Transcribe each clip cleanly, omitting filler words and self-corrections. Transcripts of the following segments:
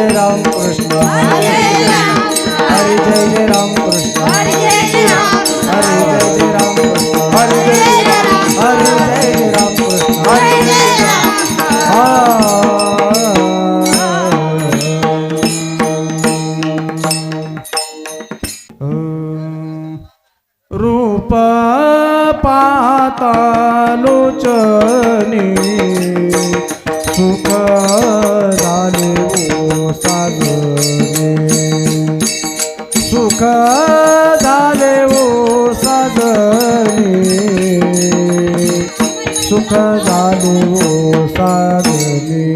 जय राम कृष्ण हरे जय जय राम कृष्ण हरे जय जय राम कृष्ण हरे जय राम कृष्ण रूप पाहता लोचनी सुख झाले ओ साजने सुख झाले ओ साजने सुख झाले ओ साजने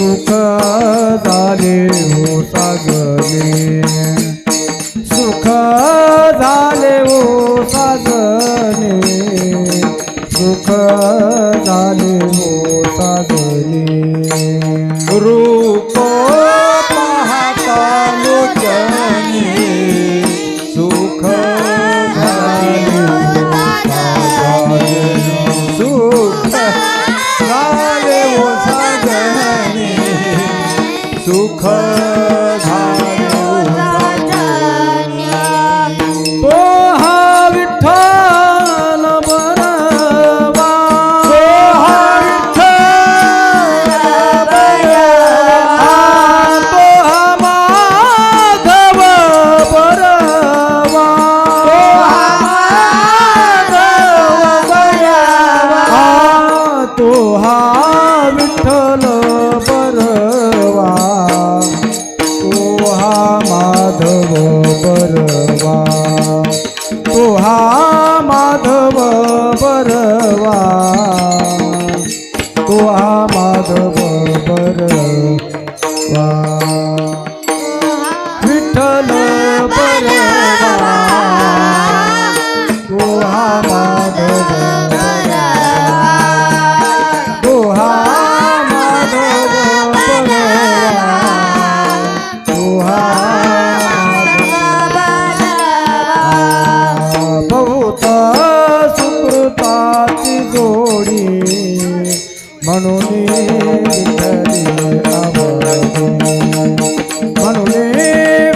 सुख झाले हो साजने सुख झाले हो साजने सुख झाले हो साजने रूप पाहता लोचने सुख झाले हो साजने सुख झाले हो साजने सुख झाले तो हा विठ्ठल बरवा तो हा विठ्ठल बरवा तो हा माधव बरवा तो हा माधव बरवा तो हा विठ्ठल बरवा माधव बरवा तो हा माधव बरवा तो हा माधव बरवा विठ्ठल बरवा तो हा माधव बरवा तो हा माधव बरवा तो हा म्हणून विठ्ठली आवडी म्हणून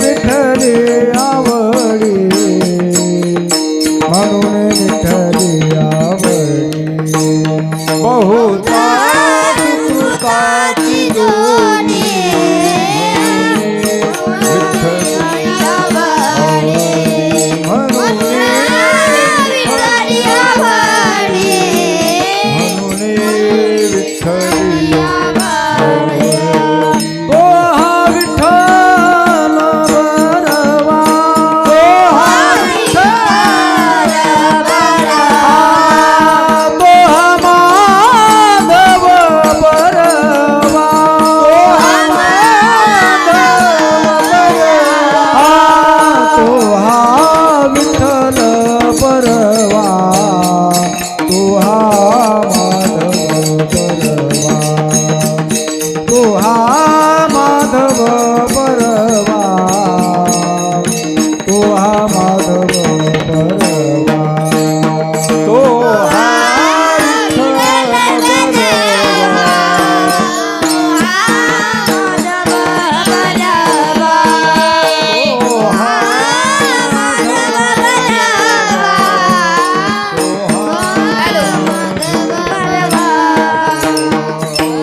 विठ्ठली आवडी म्हणून विठ्ठली आवडी बहुता सुकृताची जोडी विठ्ठली आवडी म्हणून विठ्ठली आवडी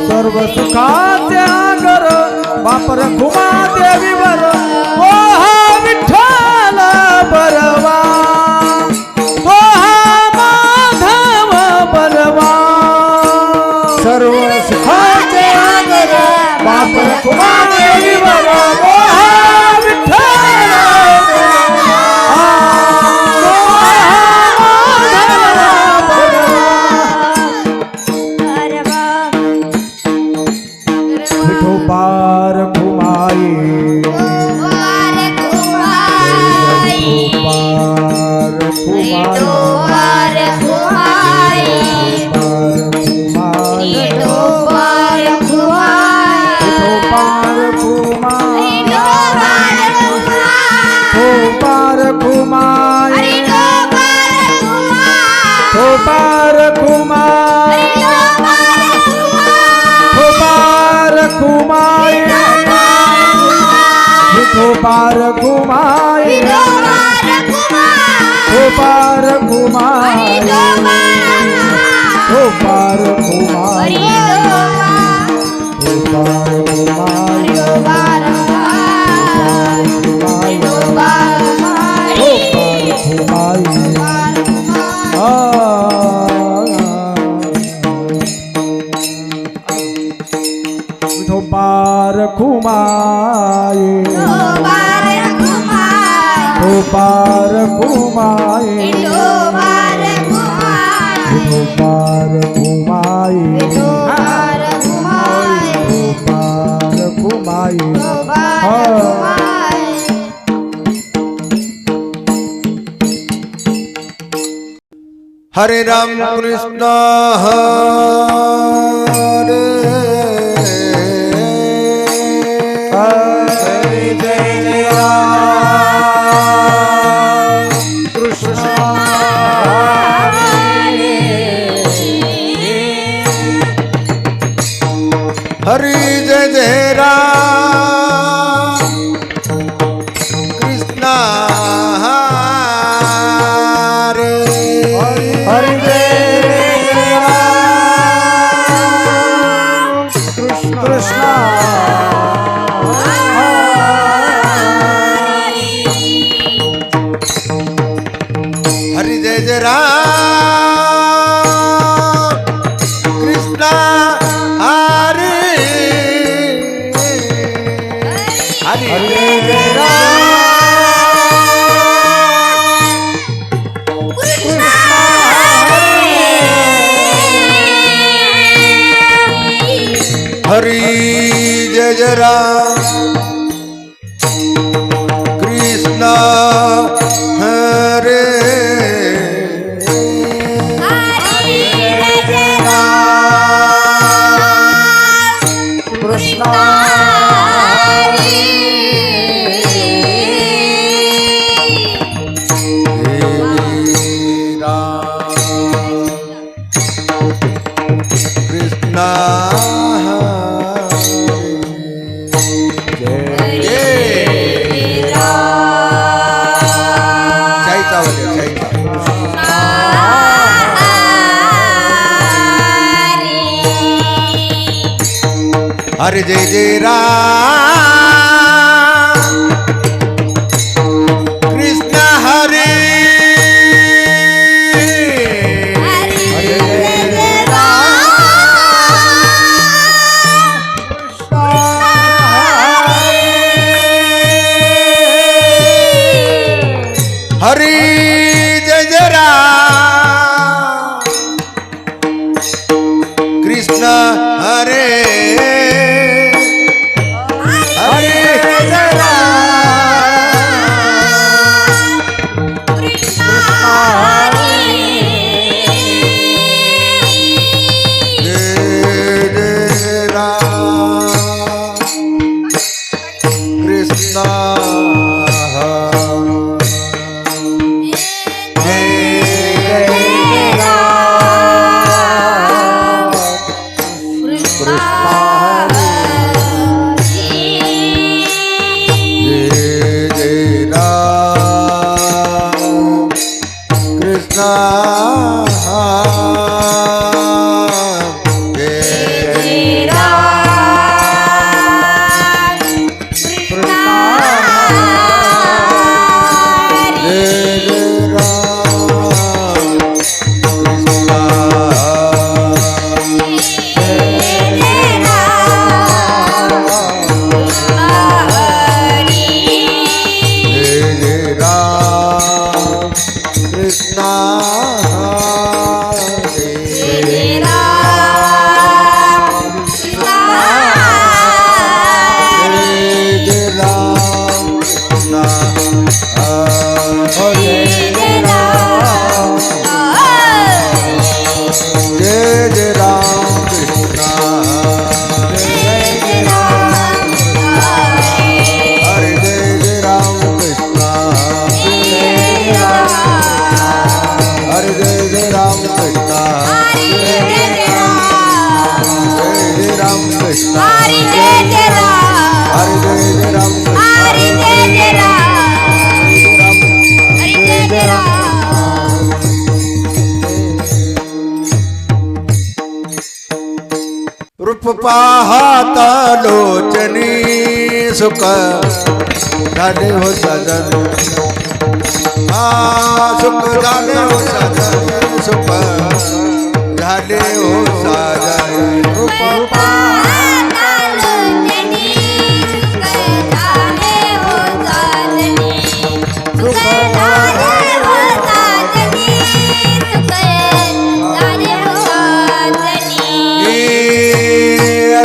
सर्व सुखाचे आगर बापर खुमा देवीवर तो हा विठ्ठल बरवा तो हा माधव बरवा सर्व सुखाचे आगर बापर खुमा देवीवर तो हा विठ्ठल पार घुमाई पार घुमाए ओ पार घुमाए ओ पार घुमाए ओ पार घुमाए ओ पार घुमाए विठो पार घुमाए ओ पार घुमाए विठो पार घुमाए ओ पार घुमाए हरे राम कृष्ण हरे हरे जय राम कृष्ण हरि जय जय राम कृष्ण हरे हरे जय राम कृष्ण हरि जय जय राम कृष्ण हरे हरि हरे जय हरि जय जय राम कृष्ण हरे कृष्ण देवी राम कृष्ण हरे जय जय राम कृष्ण हरे हरि जय जय राम कृष्ण हरे हरे जय राम जय जय राम कृष्ण पाहता लोचनी सुख झाले हो सजन सुख झाले हो सजन सुख झाले हो सजन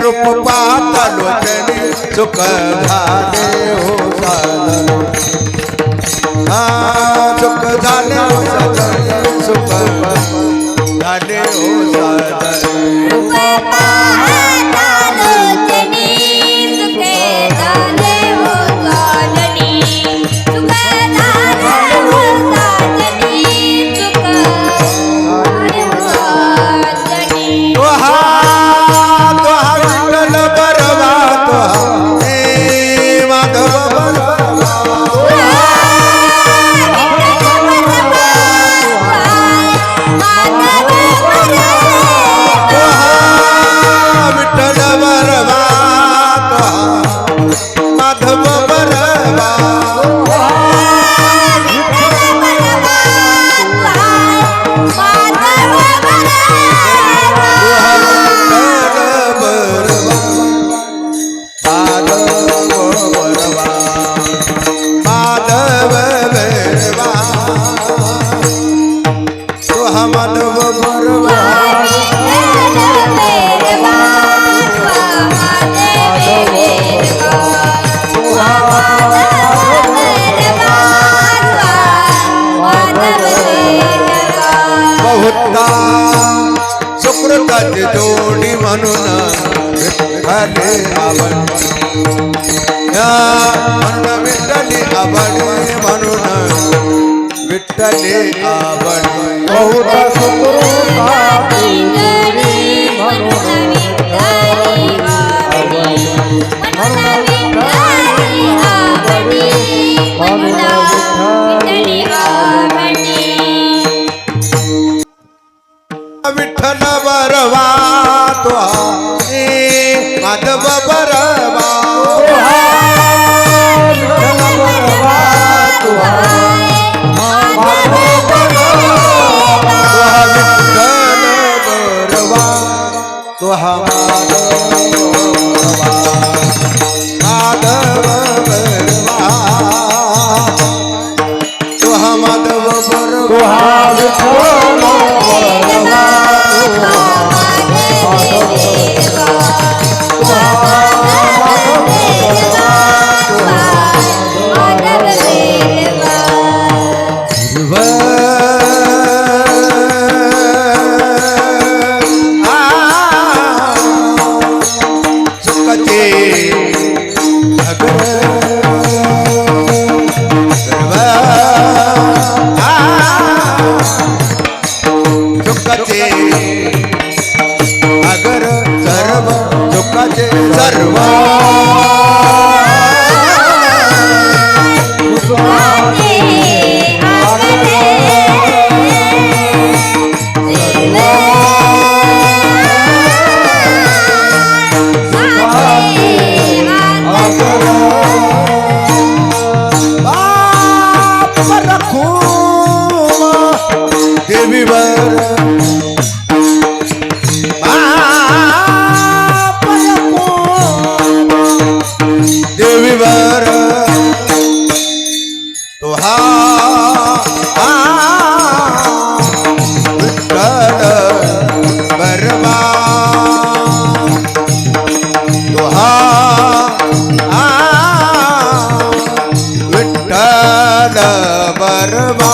रूप पाहता लोचनी सुख झाले हो सजन सुख झाले हो सजन सुख झाले हो सजन सुकृताची जोडी म्हणून विठ्ठले आवडे म्हणून विठ्ठले आवडे बहुत सुकृताची जोडी म्हणून विठ्ठल बरवा तो माधव बरवा तो माधव अगर सर्व दुःखाचे सर्व देवीवर देवीवर तो विठ्ठल बरवा तो विठ्ठल बरवा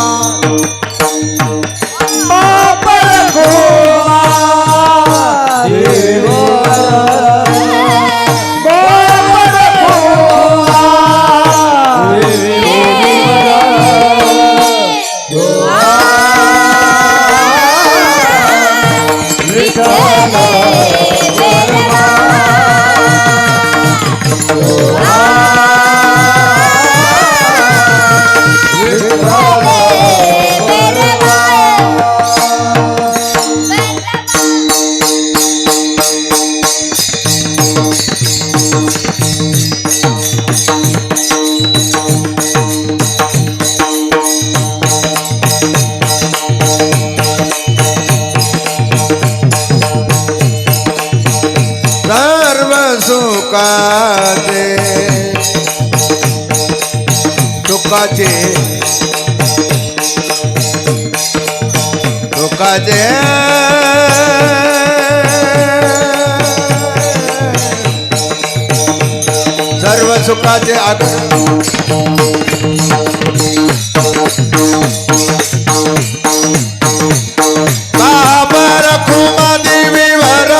सुखाचे दुःखाचे सर्व सुखाचे आगर काबर खुमा देवीवर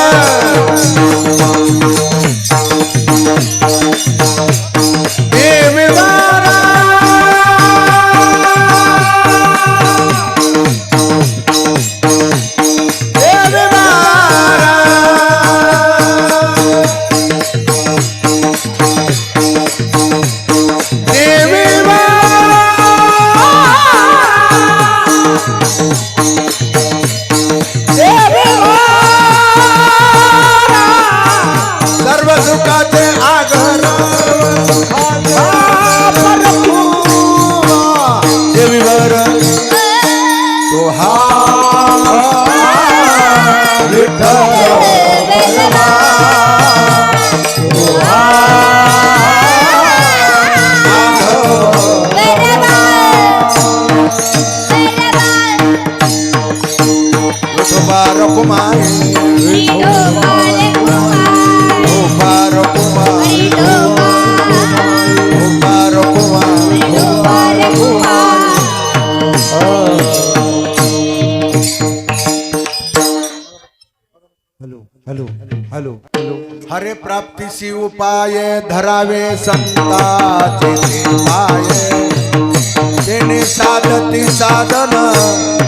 देवीवर सर्व सुखाचे आगर देवीवर तो हा विठ्ठल विठोबा रखुमाई हॅलो हरे प्राप्तीसी उपाय धरावे संताचे ते पाय तेने साधती साधन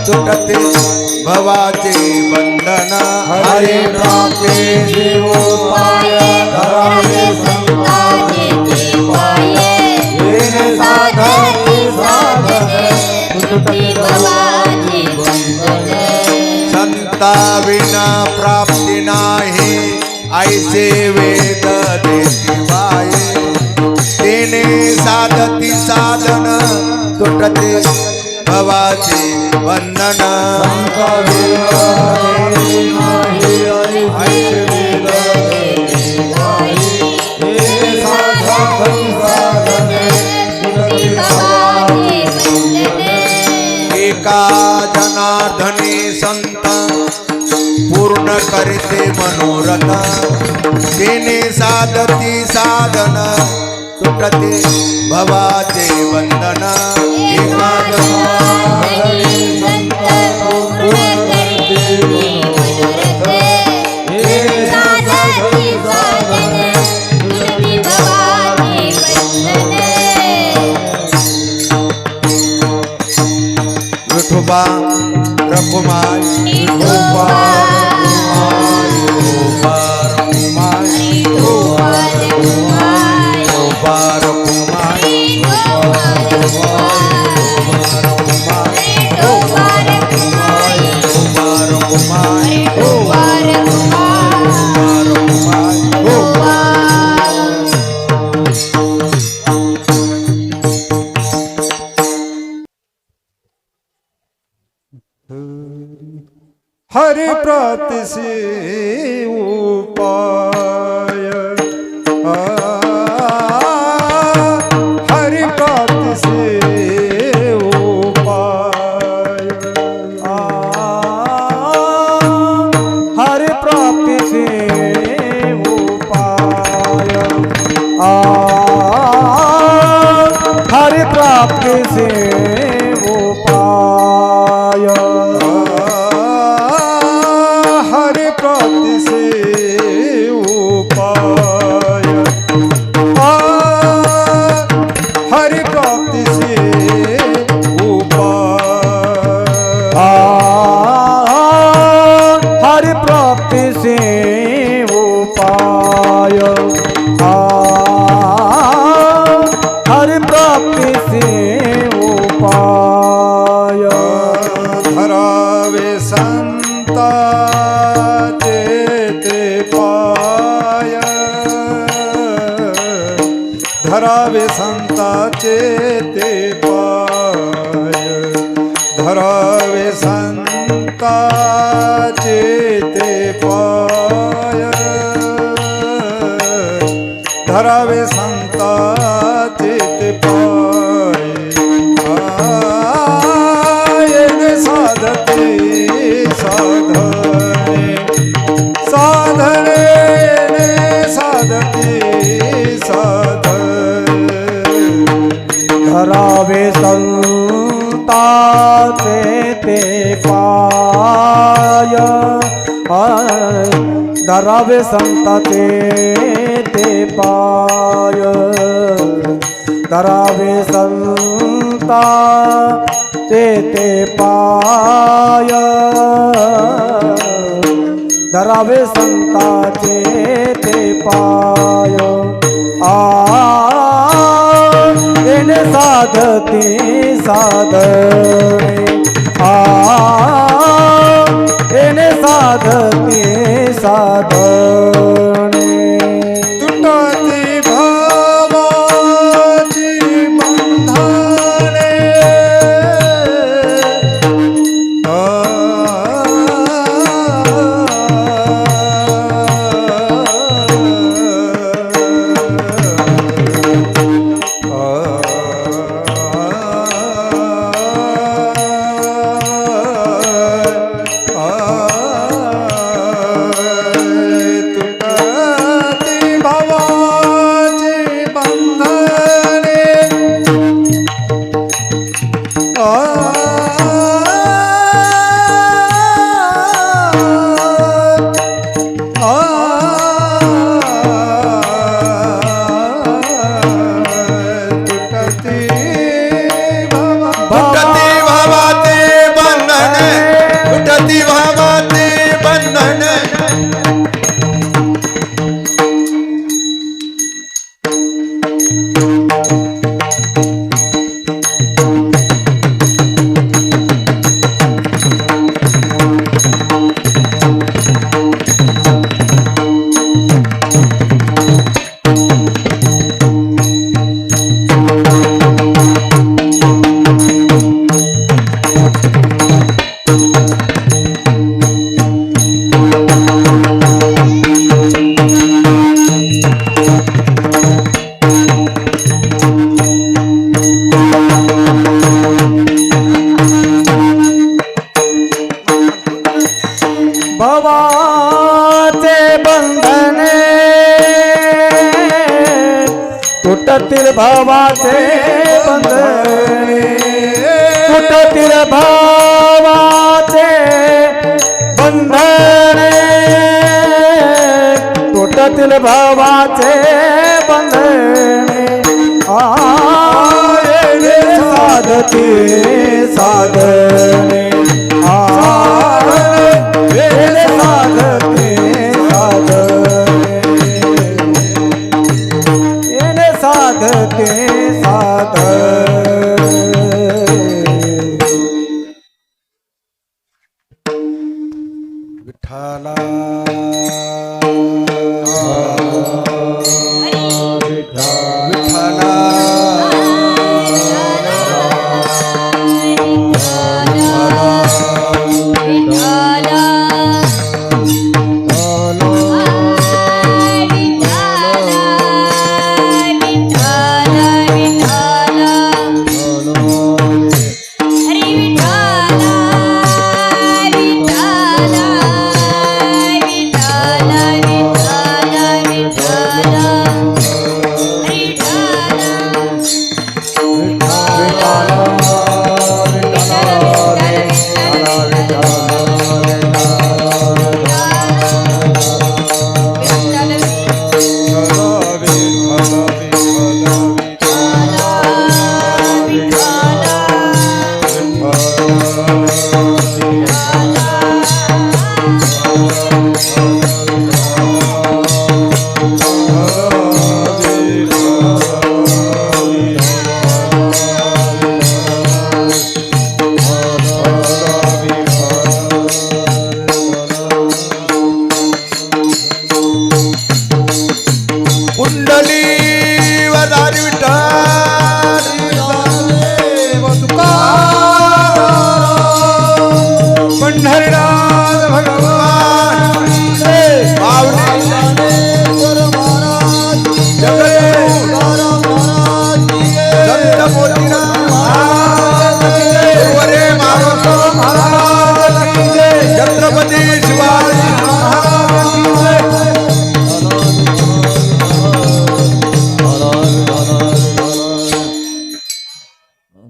तुटते भवाचे बंधन हरे प्राप्तीसी उपाय धरावे संताचे ते पाय तेने साधती साधन तुटते भवाचे बंधन संता विना प्राप्ती नाही ऐसे वेद देशिवाय तेने साधती साधन तुटते भवाचे बंधन एका जनार्दनी संत पूर्ण करते मनोरथ तेने साधती साधन तुटते भवाचे बंधन एका जनार्दनी संत पूर्ण करते मनोरथ तेने साधती साधन तुटते भवाचे बंधन विठोबा रखुमाई विठोबा हरि प्राप्ति उपाय हरि प्राप्ति उपाय हरि प्राप्ति उपाय हरि प्राप्ति उपाय हरि प्राप्ति से उपाय हरि प्राप्ति से उपाय हरि प्राप्ति से उपाय हरि प्राप्ति से उपाय धरावे संता धरावे संताचे ते पाय धरावे संताचे ते पाय धरावे संताचे ते पाय धरावे संताचे ते पाय धरावे संताचे ते पाय धरावे संताचे ते पाय धरावे संताचे ते पाय येणे साधते साधने येणे साधते साधने तुटती भावाची बंधने भवाचे बंधने तुटतील भावाचे बंधने तुटतील भावाचे बंधने तुटतील भावाचे बंधने येणे साधते साधने येणे साधते साधने येणे साधते साधने विठ्ठला विठ्ठला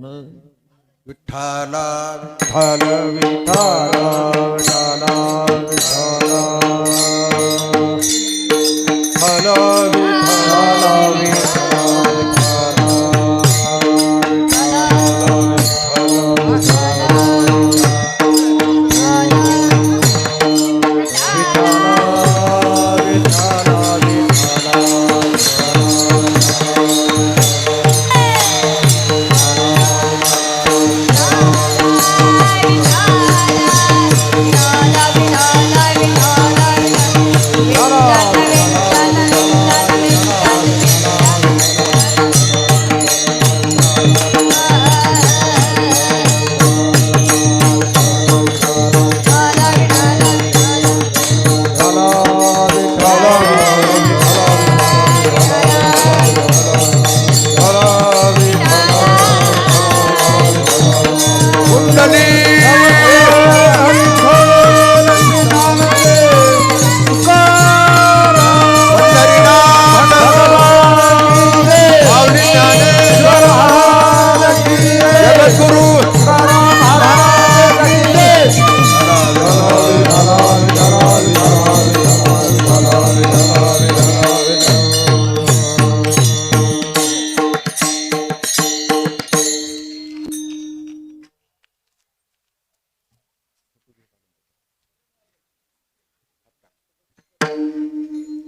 विठ्ठला विठ्ठल विठ्ठल विठ्ठल विठ्ठल विठ्ठल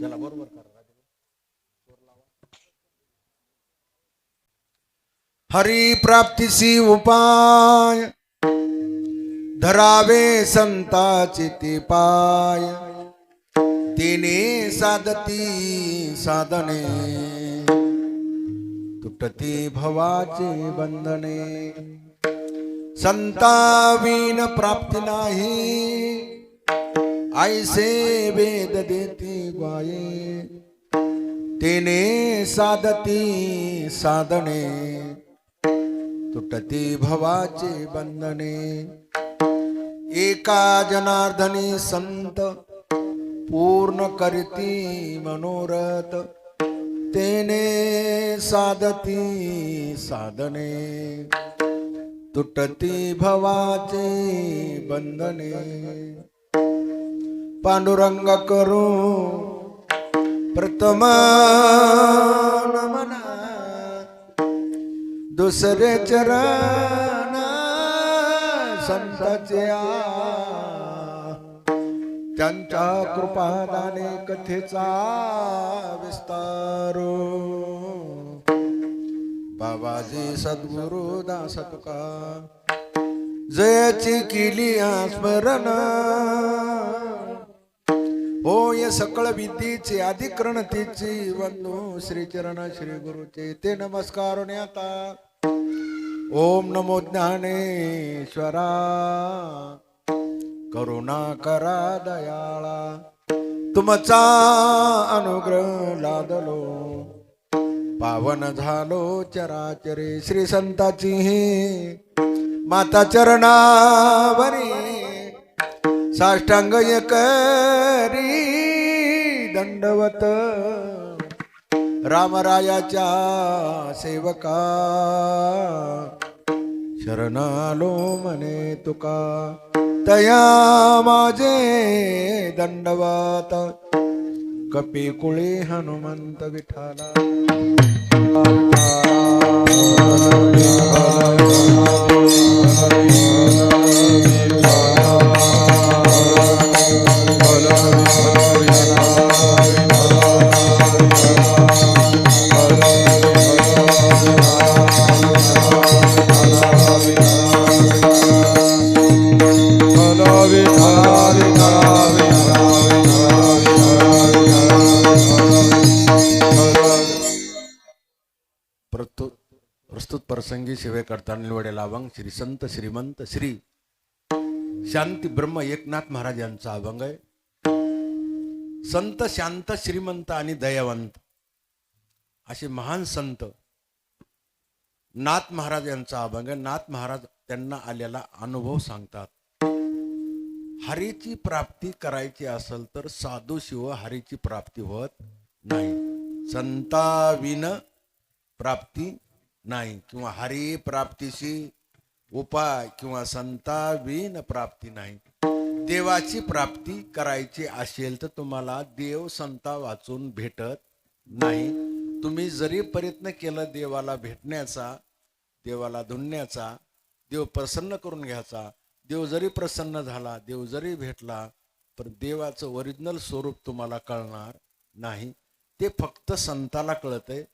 त्याला बरोबर करा. हरी प्राप्तीसी उपाय धरावे संताची ती पाय तिने साधती साधने तुटती भवाचे बंधने संतावीन प्राप्ती नाही ऐसे वेद देती ग्वाये तिने साधती साधने तुटती भवाचे बंधने एका जनार्दनी संत पूर्ण करती मनोरथ तेने साधती साधने तुटती भवाचे बंधने पांडुरंग करू प्रथम नमन दुसरे चरण संताचे त्यांच्या कृपादाने कथेचा विस्तारो बाबाजी सद्गुरु दास तुका जयाची केली स्मरण होय सकळ विद्येचे अधिकरण तिची वंदू श्रीचरण श्री गुरुचे ते नमस्कार आता ओम नमो ज्ञानेश्वरा करुणा करा दयाळा तुमचा अनुग्रह लादलो पावन झालो चराचरे श्री संताची माता चरणावरी साष्टांग करी दंडवत रामरायाच्या सेवका शरण आलो मने तुका तया माझे दंडवत कपी कुळे हनुमंत विठाला प्रस्तुत प्रसंगी सेवे करता निवडे लावंग श्री संत श्रीमंत श्री शांती ब्रह्म एकनाथ महाराज यांचा अभंग आहे. संत शांत श्रीमंत आणि दयावंत असे महान संत नाथ महाराज यांचा अभंग आहे. नाथ महाराज त्यांना आलेला अनुभव सांगतात. हरीची प्राप्ती करायची असेल तर साधू शिव हरीची प्राप्ती होत नाही. संताविन प्राप्ती नाही, किंवा हरी प्राप्तीशी उपाय किंवा संताविन प्राप्ती नाही. देवाची प्राप्ती करायची असेल तर तुम्हाला देव संता वाचून भेटत नाही. तुम्ही जरी प्रयत्न केला देवाला भेटण्याचा, देवाला धुण्याचा, देव प्रसन्न करून घ्यायचा, देव जरी प्रसन्न झाला, देव जरी भेटला, पण देवाचं ओरिजिनल स्वरूप तुम्हाला कळणार नाही. ते फक्त संताला कळतंय.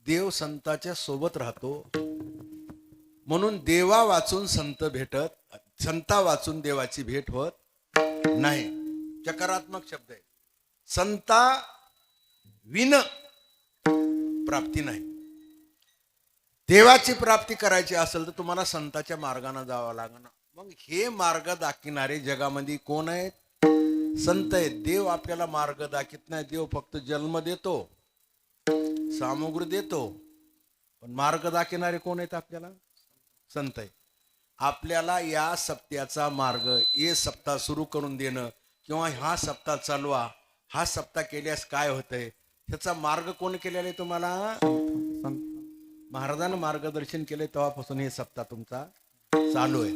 देव संताच्या सोबत राहतो. म्हणून देवा वाचून संत भेटत, संता वाचून देवाची भेट होत नाही. चकारात्मक शब्द आहे. संता विन प्राप्ती नाही. देवाची प्राप्ती करायची असेल तर तुम्हाला संताच्या मार्गाने जावं लागणार. मग हे मार्ग दाखविणारे जगामध्ये कोण आहेत? संत आहेत. देव आपल्याला मार्ग दाखवत नाही. देव फक्त जन्म देतो, सामुग्री देतो, पण मार्ग दाखविणारे कोण आहेत? आपल्याला संत आहे. आपल्याला या सप्त्याचा मार्ग, हे सप्ताह सुरू करून देणं किंवा हा सप्ताह चालवा, हा सप्ताह केल्यास काय होतंय, ह्याचा मार्ग कोण केलेला आहे तुम्हाला? महाराजांना मार्गदर्शन केले, तेव्हापासून हे सप्ताह तुमचा चालू आहे.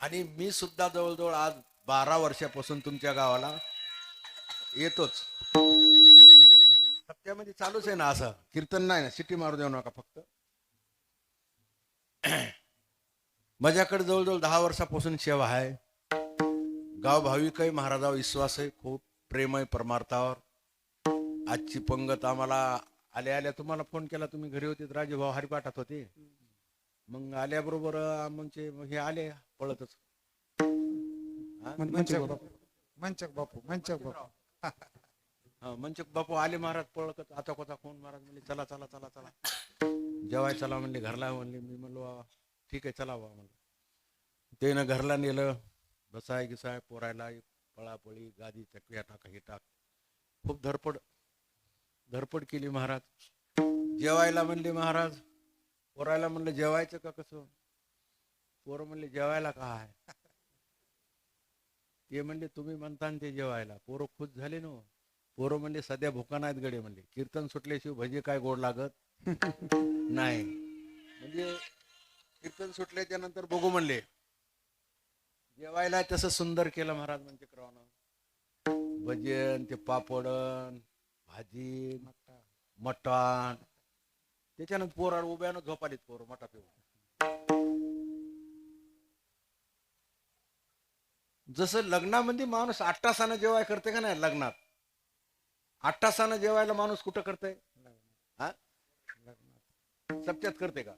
आणि मी सुद्धा जवळजवळ आज 12 वर्षापासून तुमच्या गावाला येतोच. सप्त्यामध्ये चालूच आहे ना. असं कीर्तन नाही ना, सिटी मारू देऊ नका फक्त. माझ्याकडे जवळजवळ 10 वर्षापासून सेवा आहे. गाव भाविक आहे, महाराजावर विश्वास आहे, खूप प्रेम आहे परमार्थावर. आजची पंगत आम्हाला आल्या आल्या तुम्हाला फोन केला, तुम्ही घरी होते, राजूभाऊ हरिपाठात होते. मग आल्याबरोबर मग हे आले पळतच. मंचक बापू आले महाराज पळत. आता कोणता फोन महाराज म्हणले चला चला चला चला जेवाय चला म्हणले, घरला म्हणले. मी म्हणलो ठीक आहे चला बा म्हणलं. ते ना घरला नेलं, बसाय गिसाय पोरायला, पळापळी, गादी चकव्या टाका हे टाक, खूप धडपड केली महाराज. जेवायला म्हणले महाराज, पोरायला म्हणलं जेवायचं का कसं? पोरं म्हणले जेवायला का आहे? ते म्हणले तुम्ही म्हणता ते जेवायला. पोरं खुश झाले ना. पोरं म्हणले सध्या भुका नाहीत गडे म्हणले, कीर्तन सुटल्याशिवाय भजी काय गोड लागत नाही. म्हणजे कीर्तन सुटल्याच्या नंतर बघू म्हणले. जेवायला तसं सुंदर केलं महाराज म्हणजे क्रवानं. भजन, ते पापडन, भाजी, मटण. त्याच्यानंतर पोराला उभ्यानं झोपालीत पोरं मटा पिऊन. जसं लग्नामध्ये माणूस 8 तासानं जेवाय करते का नाही, लग्नात 8 तासानं जेवायला माणूस कुठं करते? हा, सप्त्यात करते का?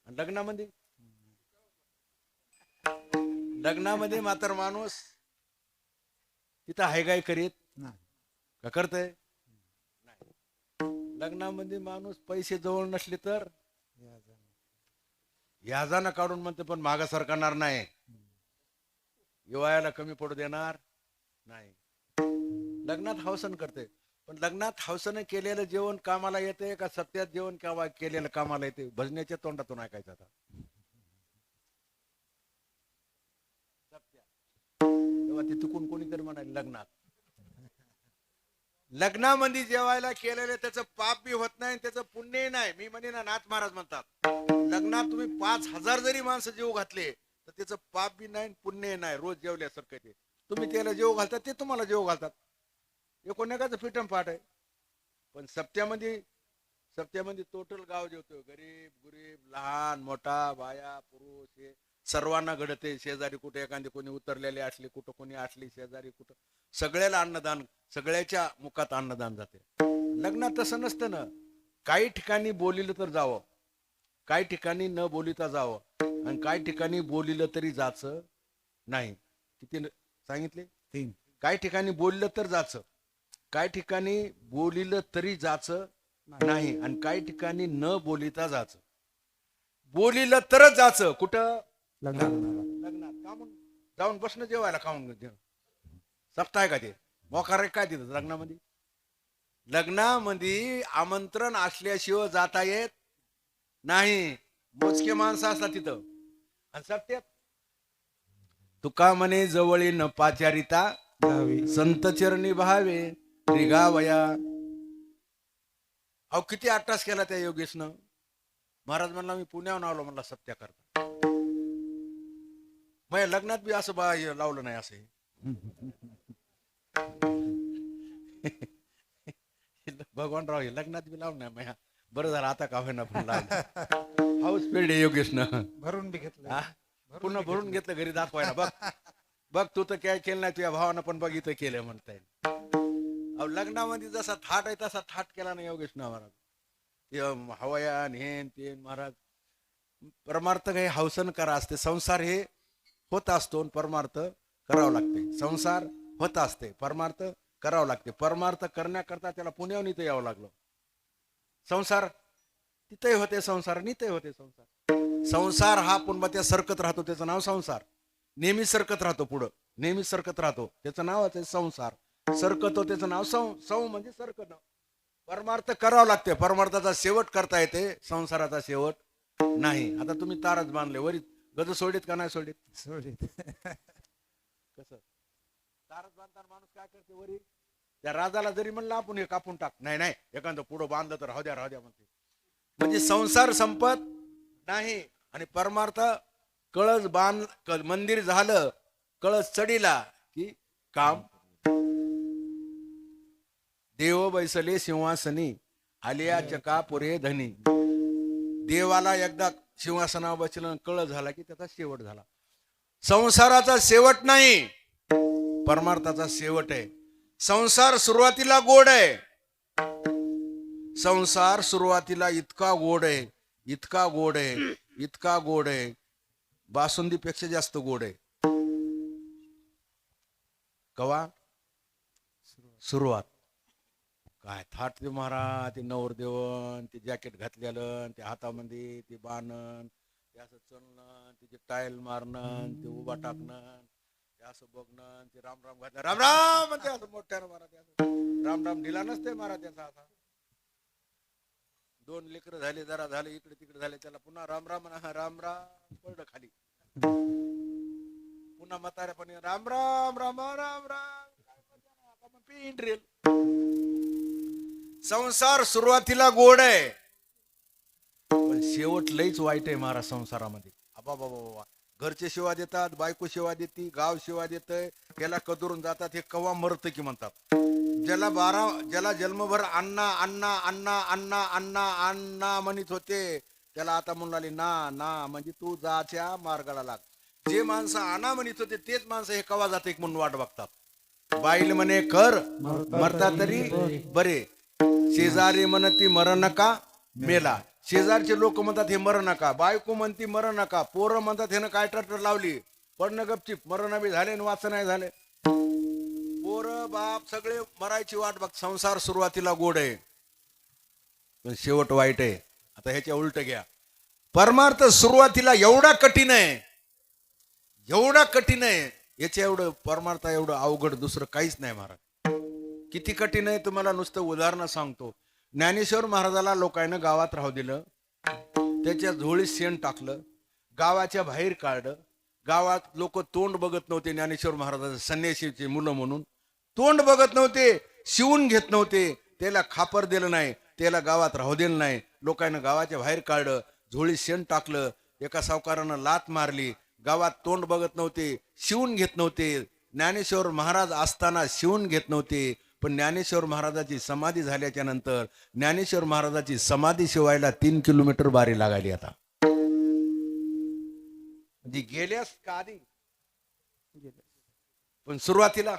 लग्नामध्ये मात्र माणूस तिथं हायगाय करीत का करतय? लग्नामध्ये माणूस पैसे जवळ नसले तर याजानं काढून म्हणते, पण मागा सरकारणार नाही, युवायाला कमी पडू देणार नाही. लग्नात हौसन करते, पण लग्नात हौसनं केलेलं जेवण कामाला येते का सत्यात जेवण केलेलं कामाला येते? भजण्याच्या तोंडातून ऐकायचं. आता तेव्हा ते चुकून कोणीतरी म्हणाले लग्नामध्ये जेवायला केलेलं त्याचं पाप बी होत नाही, त्याचं पुण्य नाही. मी म्हणे ना, नाथ महाराज म्हणतात, लग्नात तुम्ही 5000 जरी माणसं जेव घातले तर त्याचं पाप बी नाही, पुण्य नाही. रोज जेवल्यासारखं ते तुम्ही त्याला जेव घालतात, ते तुम्हाला जेव घालतात. एकोणेकाचं फिटम पाठ आहे. पण सप्त्यामध्ये टोटल गाव जेवतो, गरीब गुरीब, लहान मोठा, बाया पुरुष, हे सर्वांना घडते. शेजारी कुठे एखादी कोणी उतरलेले असले, कुठं कोणी असली शेजारी, कुठं सगळ्याला अन्नदान, सगळ्याच्या मुखात अन्नदान जाते. लग्नात तसं नसतं ना. काही ठिकाणी बोलिलं तर जावं, काही ठिकाणी न बोलिता जावं, आणि काही ठिकाणी बोलिलं तरी जायचं नाही. किती सांगितले? 3. काही ठिकाणी बोललं तर जायचं, काही ठिकाणी बोलिलं तरी जायचं नाही, आणि काही ठिकाणी न बोलिता जायचं. बोलिलं तरच जायचं. कुठं? लग्नात. का म्हणून जाऊन बसणं जेवायला, खाऊन सप्ताह आहे का ते? मोकार काय तिथं लग्नामध्ये? लग्नामध्ये आमंत्रण असल्याशिवाय जाता येत नाही. मोजके माणसं असतात तिथं. आणि सत्यात तुका म्हणे जवळी न पाचारिता, संत चरणी भावे रिगावया. अहो किती अट्टास केला त्या योगेशनं. महाराज म्हणला मी पुण्याहून आलो म्हणला सत्या करता. माझ्या लग्नात बी असं लावलं नाही असे. भगवानराव हे लग्नात बी लावलं नाही माझ्या. बरं झालं आता का होईना पण लावलं. हाऊस पेड योगेशनं भरून बी घेतलं. हा? पुन्हा भरून घेतलं घरी दाखवायला. बघ बघ तू तर काय केलं नाही, तुझ्या भावानं पण बघ इथं केलं म्हणता येईल. अहो लग्नामध्ये जसा थाट आहे तसा थाट केला नाही योगेश ना महाराज. हवायान हेन तेन महाराज. परमार्थ काही हौसन करा असते. संसार हे होत असतो, परमार्थ करावं लागते. संसार होत असते, परमार्थ करावं लागते. परमार्थ करण्याकरता त्याला पुण्याहून इथं यावं लागलं. संसार तिथंही होते संसार, निथंही होते संसार. संसार हा पुन्हा त्या सरकत राहतो, त्याचं नाव संसार. नेहमी सरकत राहतो, पुढं नेहमी सरकत राहतो, त्याचं नावच आहे संसार. सरकतो त्याचं नाव सौ म्हणजे सरकत. परमार्थ करावं लागते, परमार्थाचा शेवट करता येते, संसाराचा शेवट नाही. आता तुम्ही तारच बांधले वरी गज सोडीत का नाही सोडीत? सोडीत. कसं तारच बांधताना माणूस काय करते वरी? त्या राजाला जरी म्हणलं आपण हे कापून टाक, नाही नाही एखादं पुढं बांधलं तर राहू द्या म्हणते. म्हणजे संसार संपत नाही. आणि परमार्थ कळस मंदिर झालं, कळस चढीला की काम. देव बैसले सिंहासनी आलिया चका पुरे धनी. देवाला एकदा सिंहासनावर बसलं कळस झाला की त्याचा शेवट झाला. संसाराचा शेवट नाही, परमार्थाचा शेवट आहे. संसार सुरुवातीला गोड आहे. संसार सुरुवातीला इतका गोड आहे, इतका गोड आहे, इतका गोड आहे, बासुंदीपेक्षा जास्त गोड आहे. कवा सुरुवात काय थाट ते महाराज, ते नवरदेवन, ते जॅकेट घातलेलं, ते हातामध्ये ते बाणन, ते असं चलणं, त्याचे टायल मारणं, ते उभा टाकणं, ते असं बघणं, ते राम राम घातलं, राम राम म्हणते असं मोठ्यानं महाराज. राम राम दिला नसते महाराज त्याचा असा. 2 लेकरं झाले, जरा झाले इकडे तिकडे झाले, त्याला पुन्हा राम राम राम राम पडलं खाली. पुन्हा म्हाताऱ्यापणे राम राम राम राम राम पिंड रेल. संसार सुरुवातीला गोड आहे, पण शेवट लईच वाईट आहे महाराज संसारामध्ये. आबा बाबा बाबा, घरचे सेवा देतात, बायको सेवा देते, गाव सेवा देतय, त्याला कदरून जातात. हे कवा मरत की म्हणतात. ज्याला जन्मभर अण्णा अण्णा अण्णा अण्णा अण्णा अण्णा म्हणत होते, त्याला आता म्हणून ना ना म्हणजे तू जाच्या मार्गाला लाग. जे माणसं आणा म्हणत होते तेच माणसं हे कवा जाते म्हणून वाट बघतात. बाईल म्हणे खर मरता तरी बरे, शेजारी म्हणती मर नका मेला. शेजारचे लोक म्हणतात हे मर नका, बायको म्हणती मर नका, पोरं म्हणतात हे काय टटर लावली, पडणं गपचिप, मरण बी झाले वाच नाही झाले. पोरं बाप सगळे मरायची वाट बघ. संसार सुरुवातीला गोड आहे पण शेवट वाईट आहे. आता ह्याच्या उलट घ्या. परमार्थ सुरुवातीला एवढा कठीण आहे, एवढा कठीण आहे, याच्या एवढं परमार्थ एवढं अवघड दुसरं काहीच नाही महाराज. किती कठीण आहे तुम्हाला नुसतं उदाहरण सांगतो. ज्ञानेश्वर महाराजाला लोकांना गावात राहू दिलं, त्याच्या झोळीत शेण टाकलं, गावाच्या बाहेर काढलं. गावात लोक तोंड बघत नव्हते. ज्ञानेश्वर महाराजाचे संन्यासीचे मुलं म्हणून तोंड बघत नव्हते, शिवून घेत नव्हते, त्याला खापर दिलं नाही, त्याला गावात राहू दिलं नाही. लोकांना गावाच्या बाहेर काढलं, झोळीत शेण टाकलं. एका सावकारानं लात मारली. गावात तोंड बघत नव्हते, शिवून घेत नव्हते. ज्ञानेश्वर महाराज असताना शिवून घेत नव्हते. पण ज्ञानेश्वर महाराजाची समाधी झाल्याच्या नंतर ज्ञानेश्वर महाराजाची समाधी शिवायला 3 किलोमीटर बारी लागायली. आता म्हणजे गेल्यास का आधी, पण सुरुवातीला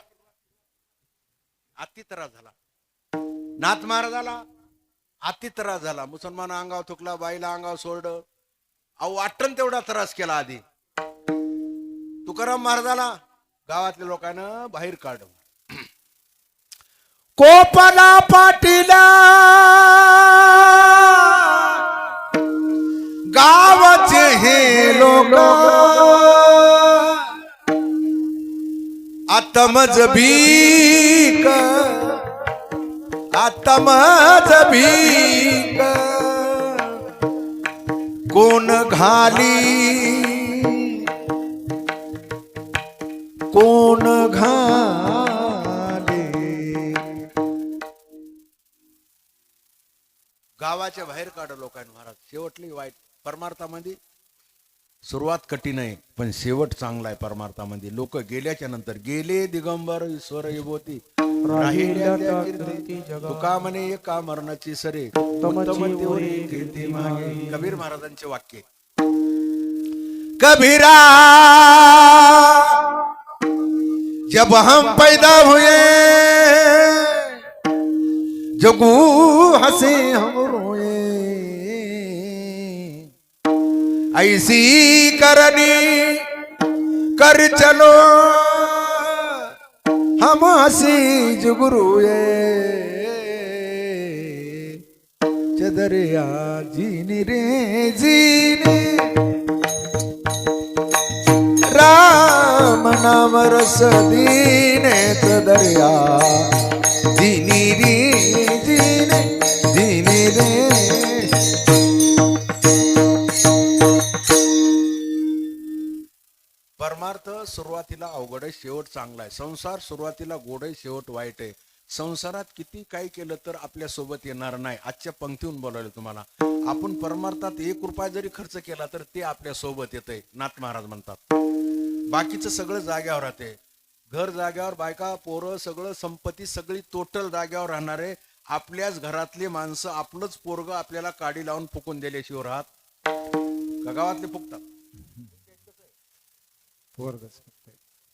अति त्रास झाला. नाथ महाराजाला अति त्रास झाला. मुसलमान अंगावर थुकला, बाईला अंगावर सोडलं. अहो वाटण तेवढा त्रास केला आधी. तुकाराम महाराजाला गावातल्या लोकांना बाहेर काढलं. कोपला पाटीला गावाचे हे लोक आतमज भीक, आतमज भीक कोण घाली, कोण घाली. गावाच्या बाहेर काढ लोकांनी महाराज. शेवटली वाईट. परमार्थामध्ये सुरुवात कठीण आहे पण शेवट चांगला आहे. परमार्थामध्ये लोक गेल्याच्या नंतर गेले दिगंबर ईश्वर विभूती राहिल्या त्या कीर्ती. तुका म्हणे एका मरणाची सरे उत्तम तेवढी कीर्ती मागे. कबीर महाराजांचे वाक्य. कबीरा जब हम पैदा हुए जगू हंसे हम रोए ऐसी करनी कर चलो हम हंसी जुगरुए चदरिया जीनी रे जीनी राम नाम रस दीने चदरिया जीनी रे जीने जीनी रे. परमार्थ सुरुवातीला अवघड आहे शेवट चांगला आहे. संसार सुरुवातीला गोड आहे शेवट वाईट आहे. संसारात किती काही केलं तर आपल्या सोबत येणार नाही. आजच्या पंक्तीहून बोलावलं तुम्हाला. आपण परमार्थात 1 रुपया जरी खर्च केला तर ते आपल्या सोबत येतंय. नाथ महाराज म्हणतात बाकीचं सगळं जाग्यावर राहते. घर जाग्यावर, बायका पोरं सगळं संपत्ती सगळी टोटल जाग्यावर राहणार आहे. आपल्याच घरातले माणसं आपलंच पोरग आपल्याला काडी लावून फुकून दिल्याशिवाय राहत का? गावातले फुकतात.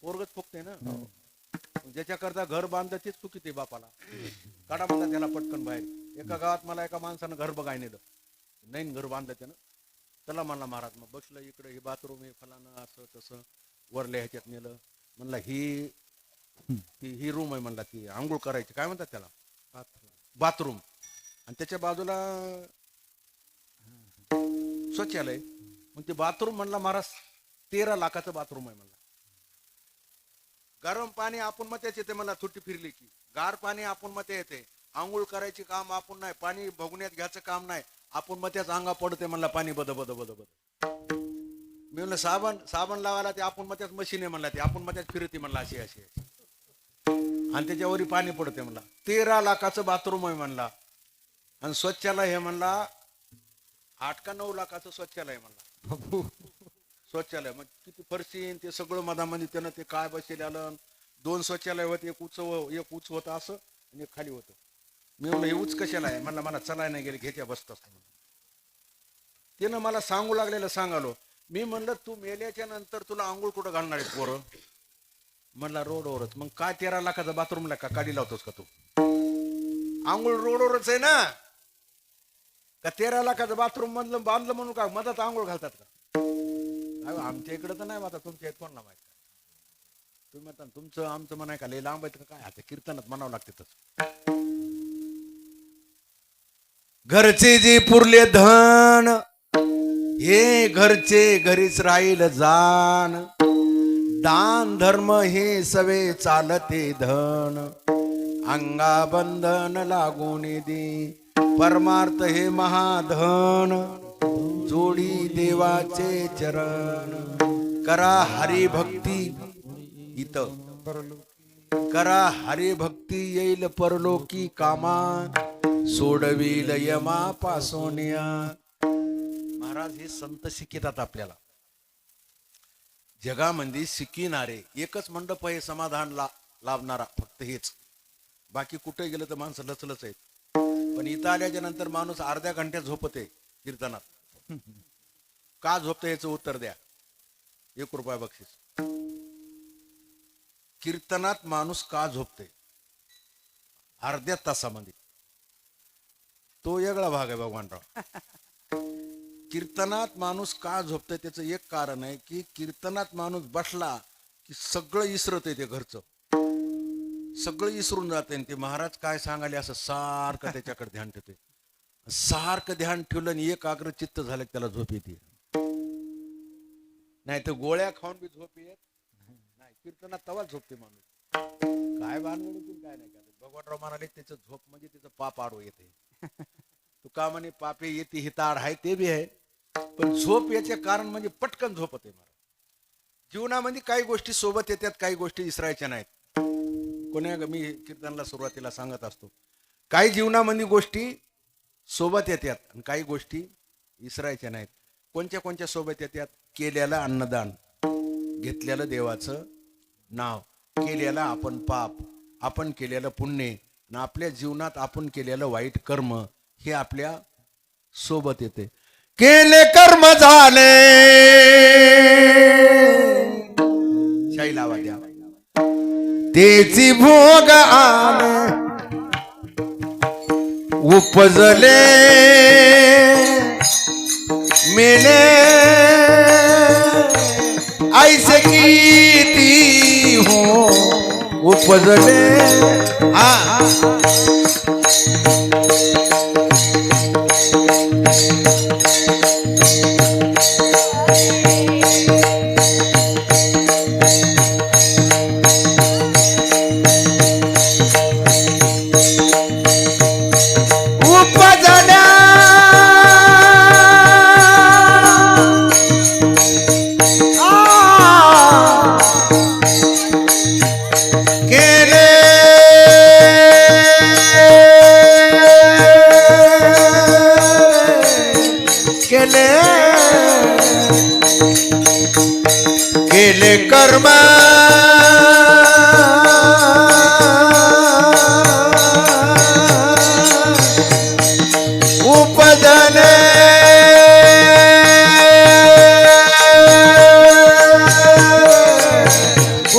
पोरगच फुकते ना. ज्याच्याकरता घर बांधतेच चुकीते बापाला. काढा म्हणतात त्याला पटकन बाहेर. एका गावात मला एका माणसानं घर बघाय नेलं. नाही घर बांधते ना. चला म्हणला महाराज. मग बसलं इकडे. हे बाथरूम आहे फलानं असं तसं. वरल्या ह्याच्यात नेलं. म्हणला ही रूम आहे म्हणला. ती आंघोळ करायची काय म्हणतात त्याला बाथरूम. आणि त्याच्या बाजूला शौचालय. मग ते बाथरूम म्हणला महाराज 13 लाखाचं बाथरूम आहे म्हणला. गरम पाणी आपण मग येते मला तुटी फिरली की. गार पाणी आपण मग येते. आंघोळ करायची काम आपण नाही. पाणी भगुण्यात घ्यायचं काम नाही. आपण मग त्याच अंगा पडते म्हणला पाणी बद बद बद बद. मी म्हणलं साबण लावायला ते आपण मग त्याच मशीन आहे म्हणला. ते आपण मग त्याच फिरते म्हणला अशी अशी आणि त्याच्यावरी पाणी पडते म्हणला. 13 लाखाचं बाथरूम आहे म्हणला. आणि स्वच्छालय हे म्हणला 8 का 9 लाखाचं स्वच्छालय म्हणला. शौचालय मग किती फरशीन ते सगळं मधामध्ये त्यानं ते काय बसेल आलं. 2 शौचालय होते. एक उच होतं असं आणि एक खाली होतं. मी म्हणलं हे उच कशाला आहे म्हणलं. मला चलाय नाही गेले घेत्या बसत असतो. त्यानं मला सांगू लागलेलं सांगालो. मी म्हणलं तू मेल्याच्या नंतर तुला आंघोळ कुठं घालणार आहे पोरं. म्हणला रोडवरच. मग काय 13 लाखाचा बाथरूमला का काढी लावतोस का तू. आंघोळ रोडवरच आहे ना. का 13 लाखाचं बाथरूम मधलं बांधलं म्हणून का मधात आंघोळ घालतात का. आमच्या इकडं तर नाही आता. तुमच्या इथं कोणाला माहित. तुम्ही म्हणता तुमचं आमचं म्हणाय का लय लांब आहेत का काय. आता कीर्तनात म्हणावं लागते तसं. घरचे जे पुरले धन हे घरचे घरीच राहील जाण. दान धर्म हे सवे चालते धन. अंगा बंधन लागून दे परमार्थ हे महाधन. जोडी देवाचे चरण करा हरिभक्ती. इथं करा हरिभक्ती येईल परलोकी कामा. सोडविल यमा पासोनिया. महाराज हे संत शिकितात आपल्याला. जगामध्ये शिकिणारे एकच मंडप आहे समाधान लाभणारा फक्त हेच. बाकी कुठे गेलं तर माणसं लचलच आहेत. पण इथं आल्याच्या नंतर माणूस अर्ध्या घंट्यात झोपते कीर्तनात. का झोपते याचं उत्तर द्या. 1 रुपया बक्षीस. कीर्तनात माणूस का झोपते अर्ध्या तासामध्ये. तो वेगळा भाग आहे भगवानराव. कीर्तनात माणूस का झोपतंय त्याचं एक कारण आहे की कीर्तनात माणूस बसला की सगळं इसरत आहे. ते घरचं सगळं इसरून जाते. ते महाराज काय सांगाले असं सारखं त्याच्याकडे ध्यान ठेवते. सारखं ध्यान ठेवलं आणि एकाग्र चित्त झालं की त्याला झोप येते. नाही तर गोळ्या खाऊन बी झोप येत नाही. कीर्तनात तवाच झोपते माणूस. काय बांधून काय नाही. भगवानराव म्हणाले त्याचं झोप म्हणजे त्याचं पाप आडवं येते. तुका म्हणे पापे येते हिताड आहे ते बी आहे. पण झोप याचे कारण म्हणजे पटकन झोपते. महाराज जीवनामध्ये काही गोष्टी सोबत येतात काही गोष्टी विसरायच्या नाहीत. कोण्या मी कीर्तनाला सुरुवातीला सांगत असतो काही जीवनामध्ये गोष्टी सोबत येतात आणि काही गोष्टी विसरायच्या नाहीत. कोणत्या कोणत्या सोबत येतात? केलेलं अन्नदान, घेतलेलं देवाचं नाव, केलेलं आपण पाप, आपण केलेलं पुण्य आणि आपल्या जीवनात आपण केलेलं वाईट कर्म हे आपल्या सोबत येते. केले कर्म झाले शाई लावा द्या, तेची भोग आले उपजले मेले ऐसे किती हो उपजले. हा उपजल्या केले केले केले कर्म उपजले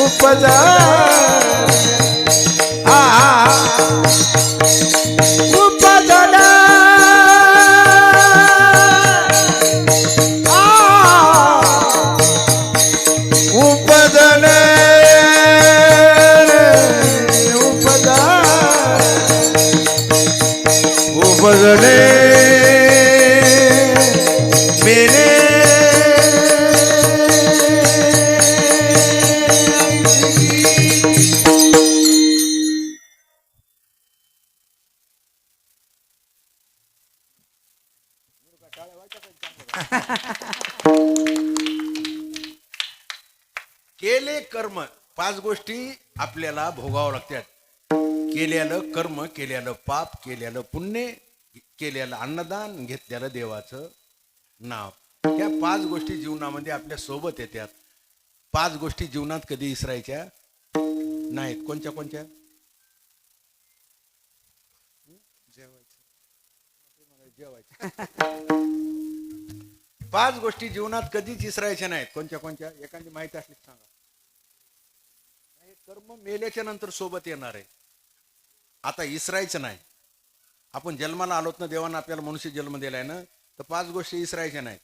उपजा उपजले उपजले उपजा उपजले मेरे केले कर्म, 5 गोष्टी आपल्याला भोगावं लागतात. केलेलं कर्म, केलेलं पाप, केलेलं पुण्य, केलेलं अन्नदान, घेतलेलं देवाचं नाव. या 5 गोष्टी जीवनामध्ये आपल्या सोबत येतात. 5 गोष्टी जीवनात कधी विसरायच्या नाहीत. कोणत्या कोणत्या? जेवायचं 5 गोष्टी जीवनात कधीच विसरायच्या नाहीत. कोणत्या कोणत्या? एखादी माहिती असली सांगा. हे कर्म मेल्याच्या नंतर सोबत येणार आहे. आता विसरायचं नाही. आपण जन्माला आलोत ना, देवानं आपल्याला मनुष्य जन्म दिलाय ना, तर 5 गोष्टी विसरायच्या नाहीत.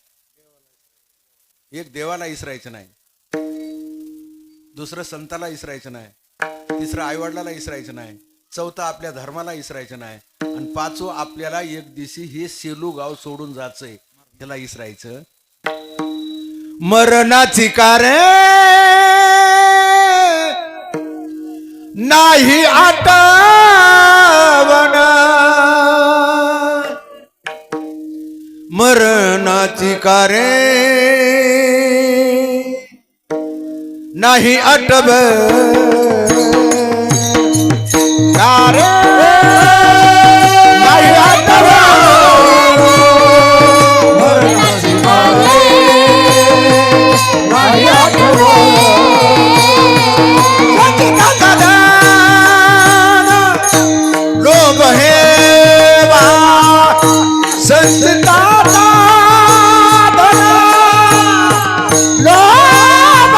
एक देवाला विसरायचं नाही, दुसरं संताला विसरायचं नाही, तिसरं आईवडिलाला विसरायचं नाही, चौथं आपल्या धर्माला विसरायचं नाही, आणि 5वं आपल्याला एक दिवशी हे सेलू गाव सोडून जायचंय, त्याला विसरायचं मरणाची कारे नाही आठवण. मरणाची कारे नाही आठवण. कारे नाही आठवण. मरणाची कारे नाही आठवण. लोभ हे संताचा लोभ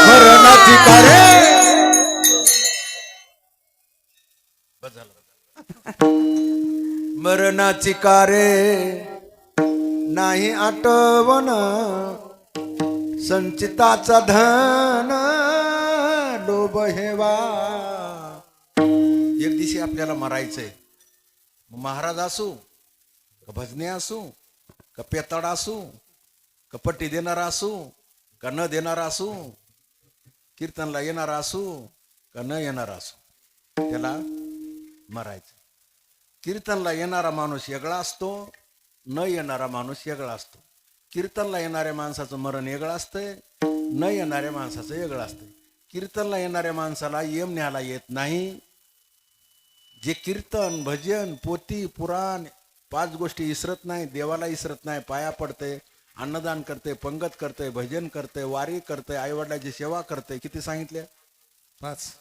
मरणाची कारे मरणाची कारे नाही आठवण. संचिताचा धन लोभ हेवा. एक दिवशी आपल्याला मरायचंय. महाराज असू का भजने असू का पेताड असू का पट्टी देणारा असू का न देणारा असू, कीर्तनला येणारा असू का न येणारा असू, त्याला मरायचं. कीर्तनला येणारा माणूस वेगळा असतो न येणारा माणूस वेगळा असतो. कीर्तनला येणाऱ्या माणसाचं मरण वेगळं असतंय, न येणाऱ्या माणसाचं वेगळं असतंय. कीर्तनला येणाऱ्या माणसाला यम न्यायला येत नाही. जे कीर्तन भजन पोथी पुराण 5 गोष्टी इसरत नाही, देवाला इसरत नाही, पाया पडते, अन्नदान करते, पंगत करते, भजन करते, वारी करते, आईवडिलाची सेवा करते. किती सांगितले? 5.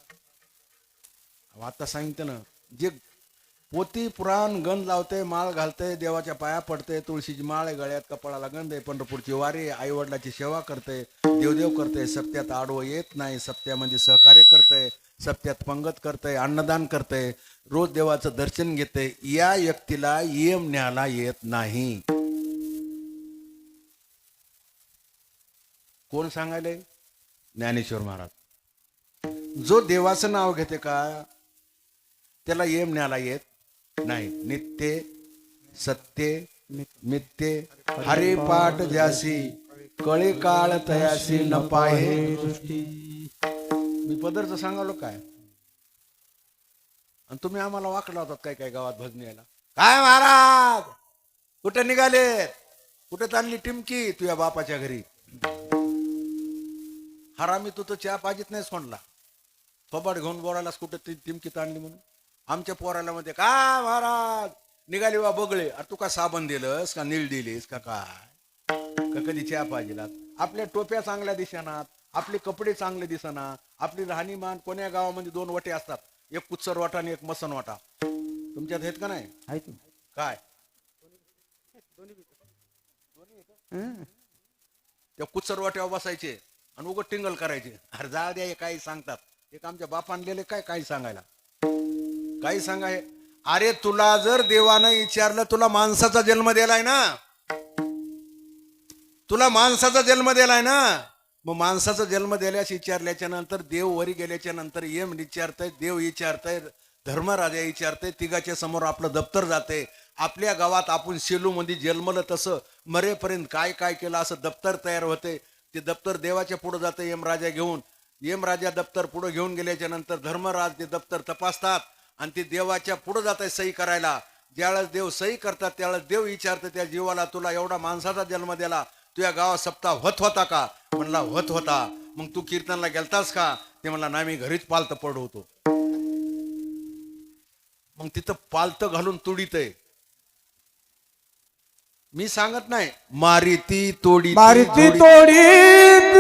आता सांगितलं ना. जे पोथी पुराण गंध लावते, माळ घालते, देवाच्या पाया पडते, तुळशीची माळ आहे गळ्यात, कपाळाला गंध आहे, पंढरपूरची वारी, आई वडिलाची सेवा करते, देवदेव करते, सप्त्यात आडवं येत नाही, सप्त्यामध्ये सहकार्य करते, सप्त्यात पंगत करते, अन्नदान करते, रोज देवाचं दर्शन घेते, या व्यक्तीला यम न्यायला येत नाही. कोण सांगायले? ज्ञानेश्वर महाराज. जो देवाचं नाव घेते का त्याला यम न्यायला येत नाही. नित्य सत्य मित्य हरिपाठ ज्यासी कळे काळ तयासी न पाहे दृष्टी. मी पदरचं सांगालो काय, आणि तुम्ही आम्हाला वाकडा होतात काय काय गावात भजनी यायला. काय महाराज कुठे निघाले, कुठे चालली टिमकी तुझ्या बापाच्या घरी. हरामी तू तर चहा पाहिजेत नाहीस कोणला, थोबाड घेऊन बोलायलास कुठे टिमकी ताणली म्हणून. आमच्या पोराला मध्ये काय महाराज निघाली वा बगळे. अरे तू का साबण दिलंस का नीळ दिलीस का काय, का कधी चहा पाहिजेला. आपल्या टोप्या चांगल्या दिसनात, आपले कपडे चांगले दिसना, आपली राहणीमान. कोण्या गावामध्ये 2 वाटे असतात, एक कुत्सर वाटा आणि एक मसन वाटा. तुमच्यात आहेत का नाही? आहेत. काय त्या कुत्सर वाट्यावर बसायचे आणि उगत टिंगल करायचे. अरे जा द्या, काही सांगतात. एक आमच्या बाप आणलेले काय काही सांगायला, काही सांगाय. अरे तुला जर देवानं विचारलं, तुला माणसाचा जन्म दिलाय ना, तुला माणसाचा जन्म दिलाय ना, मग माणसाचा जन्म दिल्यास विचारल्याच्या नंतर देव वरी गेल्याच्या नंतर यम विचारतय, देव विचारतय, धर्मराजा विचारतय, तिघाच्या समोर आपलं दप्तर जाते. आपल्या गावात आपण सेलू मध्ये जन्मलं तसं मरेपर्यंत काय काय केलं असं दप्तर तयार होते. ते दप्तर देवाच्या पुढे जाते यमराजा घेऊन. यमराजा दप्तर पुढे घेऊन गेल्याच्या नंतर धर्मराज ते दप्तर तपासतात आणि ते देवाच्या पुढे जात आहे सही करायला. ज्यावेळेस देव सही करतात त्यावेळेस देव विचारते त्या जीवाला, तुला एवढा माणसाचा जन्म दिला, तुझ्या गावात सप्ताह होत होता का? म्हणला होत होता. मग तू कीर्तनला गेलतास का? ते म्हणला नाही, मी घरीच पालत पड होतो. मग तिथं पालत घालून तुडीत आहे. मी सांगत नाही, मारिती तोडी मारिती तोडीत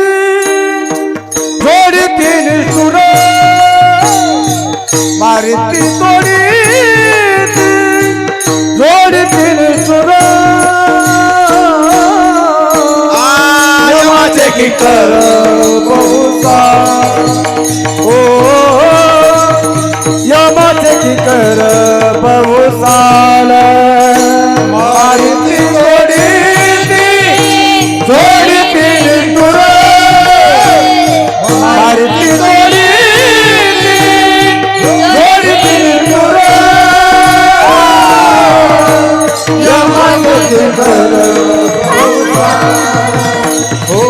जोडीतील सुर, मारिती तोडीत जोडीतील सुर. यमाचे की कर बहुसा, ओ यमाचे की कर बहुसाल. मारिती तोडीत जोडीतील सुर, मारिती तोडीत जोडीतील सुर. यमाचे की कर बहुसा, ओ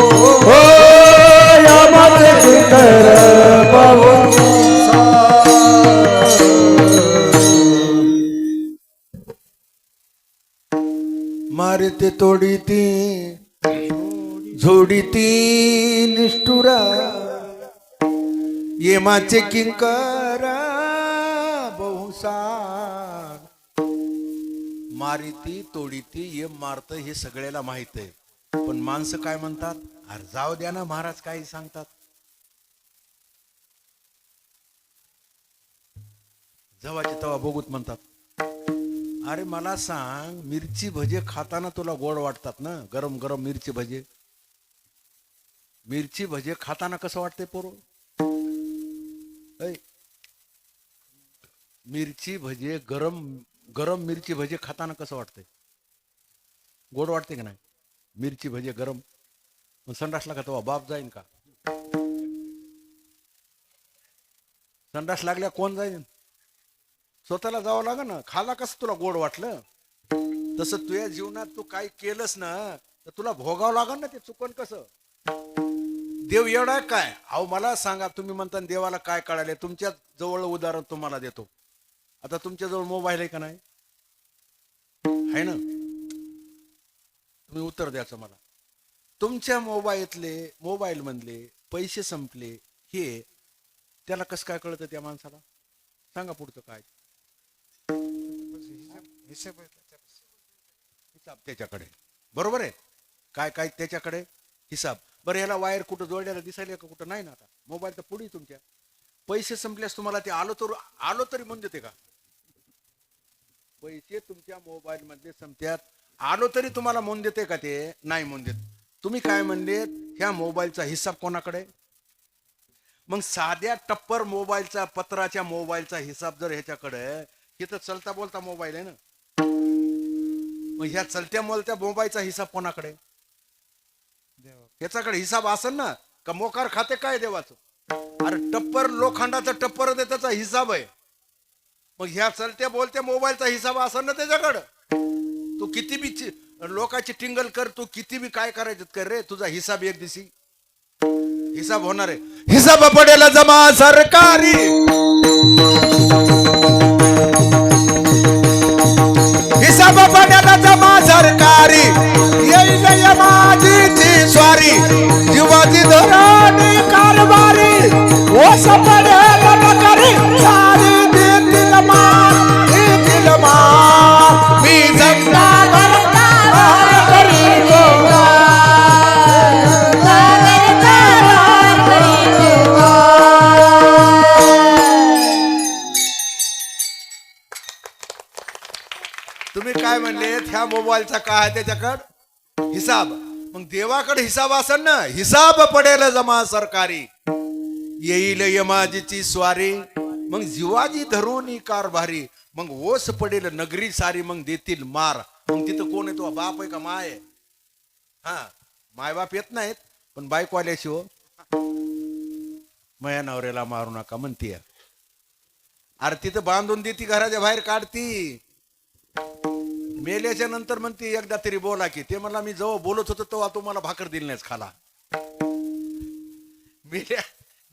यमाचे की कर बहुसा. मारते तोडीती झोडीती निष्ठुरा, येमाचे किंकर बहुसार. मारिती तोडीती येम मारत हे सगळ्याला माहित आहे, पण माणसं काय म्हणतात, अरे जाऊ द्या ना महाराज काही सांगतात. जवाची तवा बघूत म्हणतात. अरे मला सांग, मिरची भजे खाताना तुला गोड वाटतात ना? गरम गरम मिरची भजे, मिरची भजे खाताना कसं वाटते पोरो? मिरची भजे गरम गरम मिरची भजे खाताना कसं वाटते? गोड वाटते का नाही? मिरची भजे गरम. मग संडासला का तेव्हा बाप जाईन का? संडास लागल्या कोण जाईन? स्वतःला जावं लागेल ना. खाला कसं तुला गोड वाटलं, तसं तुझ्या जीवनात तू काही केलंस ना तर तुला भोगावं लागेल ना ते. चुकन कसं? देव एवढा काय? अहो मला सांगा, तुम्ही म्हणता देवाला काय कळाले? तुमच्या जवळ उदाहरण तुम्हाला देतो. आता तुमच्या जवळ मोबाईल आहे का नाही? आहे ना? तुम्ही उत्तर द्यायचं मला. तुमच्या मोबाईल मधले पैसे संपले हे त्याला कसं काय कळतं त्या माणसाला? सांगा पुढचं काय. हिसाब त्याच्याकडे, बरोबर आहे. काय काय त्याच्याकडे हिसाब. बरं ह्याला वायर कुठं जोडल्याला दिसायला का कुठं नाही ना. आता मोबाईल तर पुढे तुमच्या. पैसे संपल्यास तुम्हाला ते आलो तरी म्हणून देते का? पैसे तुमच्या मोबाईल मध्ये संपत्यात आलो तरी तुम्हाला म्हणून देते का? ते नाही म्हणून देत. तुम्ही काय म्हणले, ह्या मोबाईलचा हिसाब कोणाकडे? मग साध्या टप्पर मोबाईलचा, पत्राच्या मोबाईलचा हिसाब जर ह्याच्याकडे, हे तर चलता बोलता मोबाईल आहे ना. मग ह्या चलत्या मोलत्या मोबाईलचा हिसाब कोणाकडे? ह्याच्याकडे हिसाब असेल ना. का मोकार खाते काय देवाचं? अरे टप्पर, लोखंडाचा टप्पर दे, त्याचा हिसाब आहे. मग ह्या चलत्या बोलत्या मोबाईलचा हिसाब असेल ना त्याच्याकडं. तू किती बी लोकांची टिंगल कर, तू किती बी काय करायचं कर रे, तुझा हिसाब एक दिवशी हिसाब होणार आहे. हिसाब पडेल जमा सरकारी, हिसाब पडेल जमा सरकारी, येईल यमाजीची स्वारी, जीवाची धोरणी कारभारी, ओस पडेल नकरी, सारी देतील मान, देतील मान. मी जगता करता करी गोवा, तुम्ही काय म्हणले, ह्या मोबाईलचा काय आहे त्याच्याकडे हिसाब. मग देवाकडे हिसाब असेल ना. हिसाब पडेल जमा सरकारी, येईल यमाजीची स्वारी, मग जीवाजी धरून कारभारी, मग ओस पडेल नगरी सारी, मग देतील मार. मग तिथं कोण आहे? तो बाप आहे का माय आहे? हा, माय बाप येत नाहीत, पण बायको आल्याशिवाय मया नवऱ्याला मारू नका म्हणते. अरे तिथं बांधून देती, घराच्या बाहेर काढती. मेल्याच्या नंतर म्हणते एकदा तरी बोला की. ते मला मी जेव्हा बोलत होतो तेव्हा तुम्हाला भाकर दिली नाहीच खाला.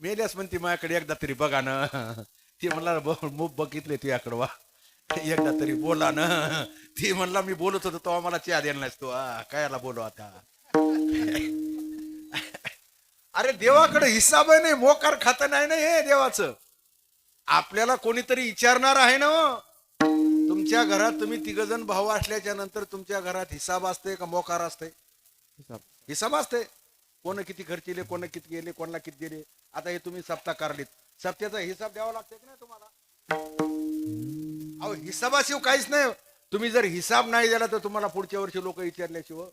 मेल्यास म्हणते माझ्याकडे एकदा तरी बघा ना. ते म्हणला मूप बघितले तुझ्याकडे, वा एकदा तरी बोला ना. ती म्हणला मी बोलत होतो तेव्हा मला चहा द्यायला नाहीस तू, कायला बोलू आता. अरे देवाकडे हिसाब आहे नाही, मोकार खातं नाही ना हे देवाचं. आपल्याला कोणीतरी विचारणार आहे ना. तुमच्या घरात तुम्ही तिघजण भाऊ असल्याच्या नंतर तुमच्या घरात हिसाब असते का मोकार असते? हिसाब असते. कोण किती खर्चिले, कोण किती गेले, कोणाला किती गेले. आता हे तुम्ही सप्ताह काढलीत, सप्त्याचा हिसाब द्यावा लागते की नाही तुम्हाला? अहो हिसाबाशिवाय काहीच नाही. तुम्ही जर हिसाब नाही दिला तर तुम्हाला पुढच्या वर्षी लोक विचारल्याशिवाय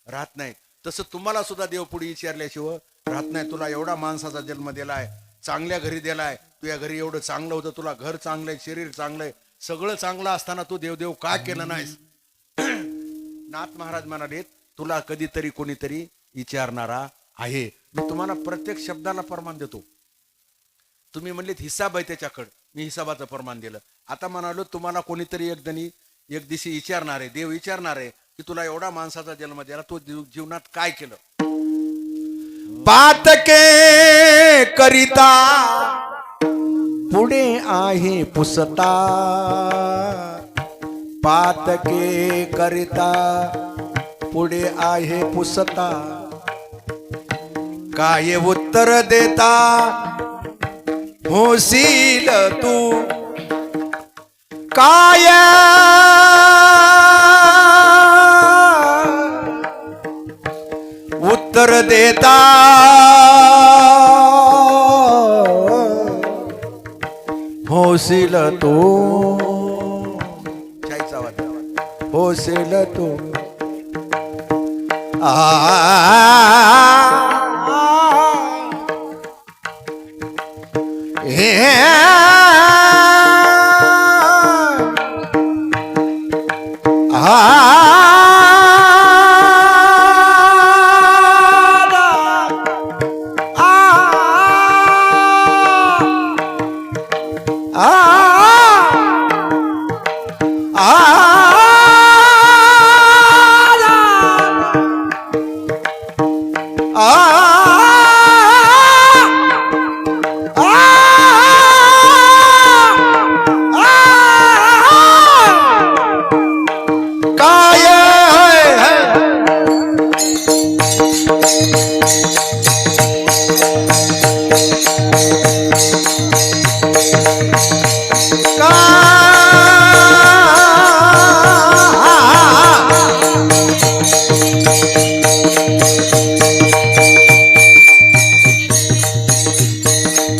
राहत नाही. तसं तुम्हाला सुद्धा देव पुढे विचारल्याशिवाय राहत नाही. तुला एवढा माणसाचा जन्म दिलाय, चांगल्या घरी दिलाय, तुझ्या घरी एवढं चांगलं होतं, तुला घर चांगलंय, शरीर चांगलंय, सगळं चांगलं असताना तू देवदेव का केलं नाहीस? नाथ महाराज म्हणाले तुला कधीतरी कोणीतरी विचारणारा आहे. मी तुम्हाला प्रत्येक शब्दाला प्रमाण देतो. तुम्ही म्हणलेत हिसाब आहे त्याच्याकडे, मी हिसाबाचं प्रमाण दिलं. आता म्हणालो तुम्हाला कोणीतरी एक दिवशी विचारणार आहे, देव विचारणार आहे की तुला एवढा माणसाचा जन्म दिला, तो जीवनात काय केलं? पातके करिता पुढे आहे पुसता, पातके करिता पुढे आहे पुसता, काय उत्तर देता होशील तू, काय उत्तर देता होशील तू, होशील तू.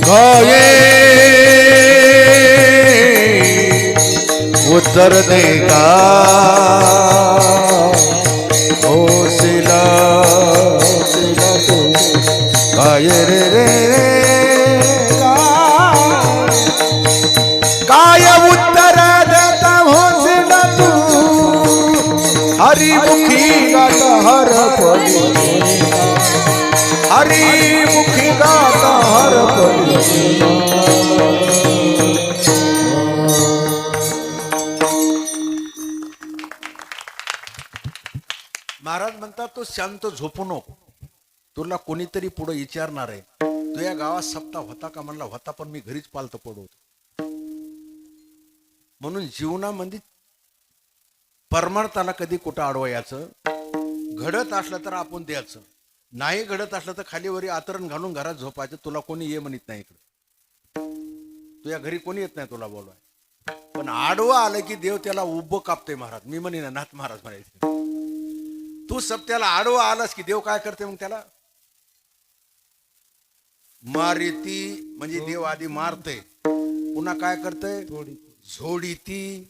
गाये उत्तर देगा शिला शिला तू गाय रे रे काय उत्तर देता शिला तू हरिमुखी गात हर पली हरिमुखी गात हर पली महाराज म्हणतात तो शांत झोपू नको, तुला कोणीतरी पुढे विचारणार आहे. तू या गावात सप्ताह होता का? म्हणला होता, पण मी घरीच पालतं पडवतो. म्हणून जीवनामध्ये परमार्थाला कधी कुठं अडवायचं. घडत असलं तर आपण द्यायचं, नाही घडत असलं तर खालीवरी आतरण घालून घरात झोपायचं. तुला कोणी ये म्हणत नाही, इकडे तुझ्या घरी कोणी येत नाही तुला बोलवाय. पण आडवं आलं की देव त्याला उभं कापते. महाराज मी म्हणे ना, नाथ महाराज म्हणायचे, तू सप्त्याला आडवं आलास की देव काय करते मग? त्याला मारिती, म्हणजे देव आधी मारते, पुन्हा काय करते? झोडीती.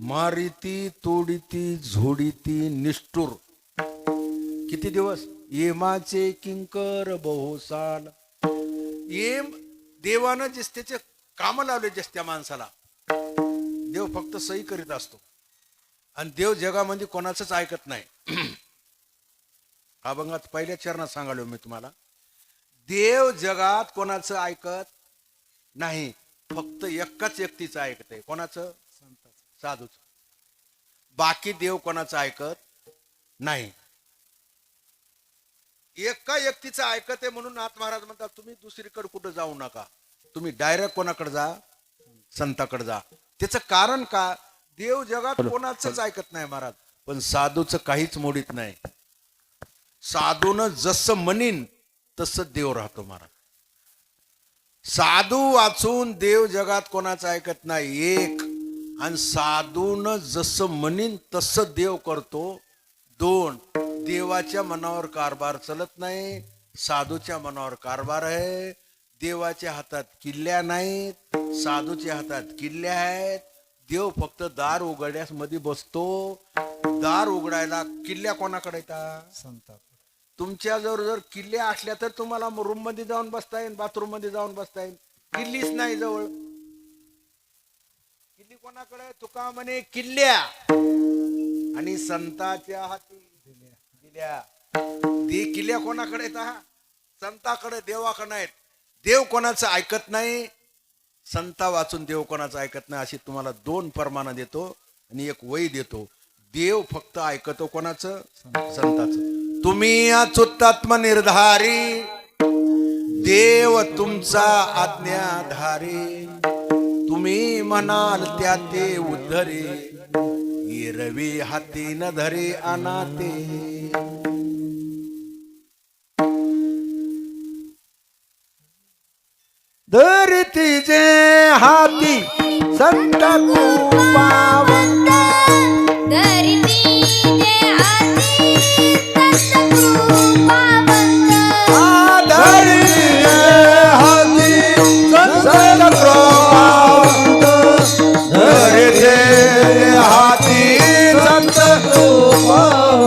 मारिती, तोडीती, झोडीती, निष्ठुर. किती दिवस? येमाचे किंकर बहुसाल. येम देवानं जे त्याचे काम लावले जस त्या माणसाला, देव फक्त सही करीत असतो. आणि देव जगामध्ये कोणाचंच ऐकत नाही. अभंगात पहिल्या चरणात सांगालो मी तुम्हाला, देव जगात कोणाचं ऐकत नाही, फक्त एकाच व्यक्तीचं ऐकतंय. कोणाचं? साधूचं. बाकी देव कोणाचं ऐकत नाही. एका व्यक्तीचं ऐकत आहे. म्हणून नाथ महाराज म्हणतात, तुम्ही दुसरीकडे कुठं जाऊ नका, तुम्ही डायरेक्ट कोणाकडे जा? संताकडे जा. त्याचं कारण का? देव जगात कोणाचंच ऐकत नाही महाराज, पण साधूचं काहीच मोडीत नाही. साधूनं जसं म्हणीन तसं देव राहतो महाराज. साधू वाचून देव जगात कोणाचं ऐकत नाही एक, आणि साधूनं जसं म्हणीन तसं देव करतो दोन. देवाच्या मनावर कारभार चलत नाही, साधूच्या मनावर कारभार आहे. देवाच्या हातात किल्ल्या नाहीत, साधूच्या हातात किल्ल्या आहेत. देव फक्त दार उघड्यास मध्ये बसतो. दार उघडायला किल्ल्या कोणाकडे येतात? संताकडे. तुमच्या जर किल्ल्या असल्या तर तुम्हाला रूम मध्ये जाऊन बसता येईल, बाथरूम मध्ये जाऊन बसता येईल. किल्लीच नाही जवळ. किल्ली कोणाकडे? तुका म्हणे किल्ल्या, आणि संताच्या हाती दिल्या. ते किल्ल्या कोणाकडे येतात? संताकडे, देवाकडे नाहीत. देव कोणाचं ऐकत नाही, संता वाचून देव कोणाचं ऐकत नाही. अशी तुम्हाला दोन परमानं देतो आणि एक वही देतो. देव फक्त ऐकतो कोणाचं? संताचं. तुम्ही अच्युतात्म निर्धारी, देव तुमचा आज्ञाधारी. तुम्ही म्हणाल त्या ते उद्धरे, एरवी हाती न धरे अनाते. धरती जे हाती संत कृपावंत, धरती जे हाती संत कृपावंत, धरती जे हाती संत कृपावंत, धरती जे हाती संत कृपावंत,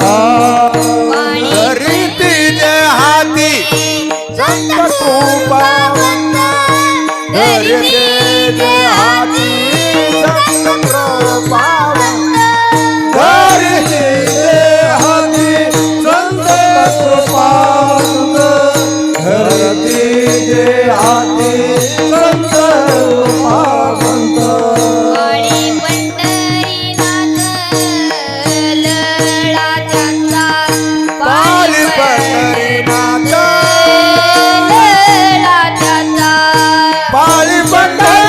धरती जे हाती संत कृपावंत, धरती जे हाती संत कृपावंत, धरती जे हाती संत कृपावंत, धरती जे हाती संत कृपावंत. आणि पंढरीनाथ लळा त्यांचा, पाली पंढरीनाथ लळा त्यांचा, पाली पंढरीनाथ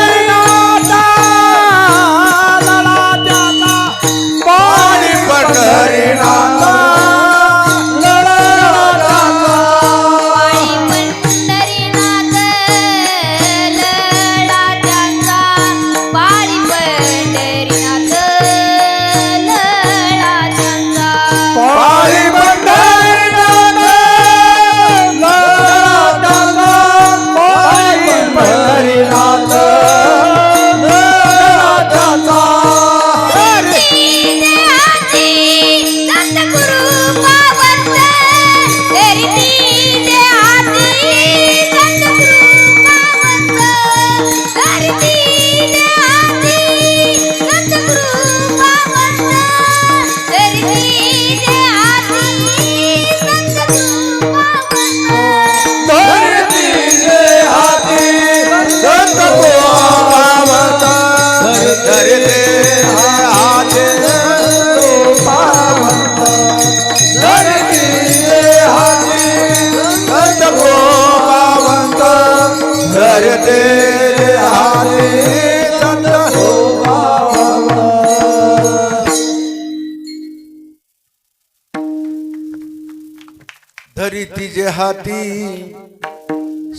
धरिती जे हाती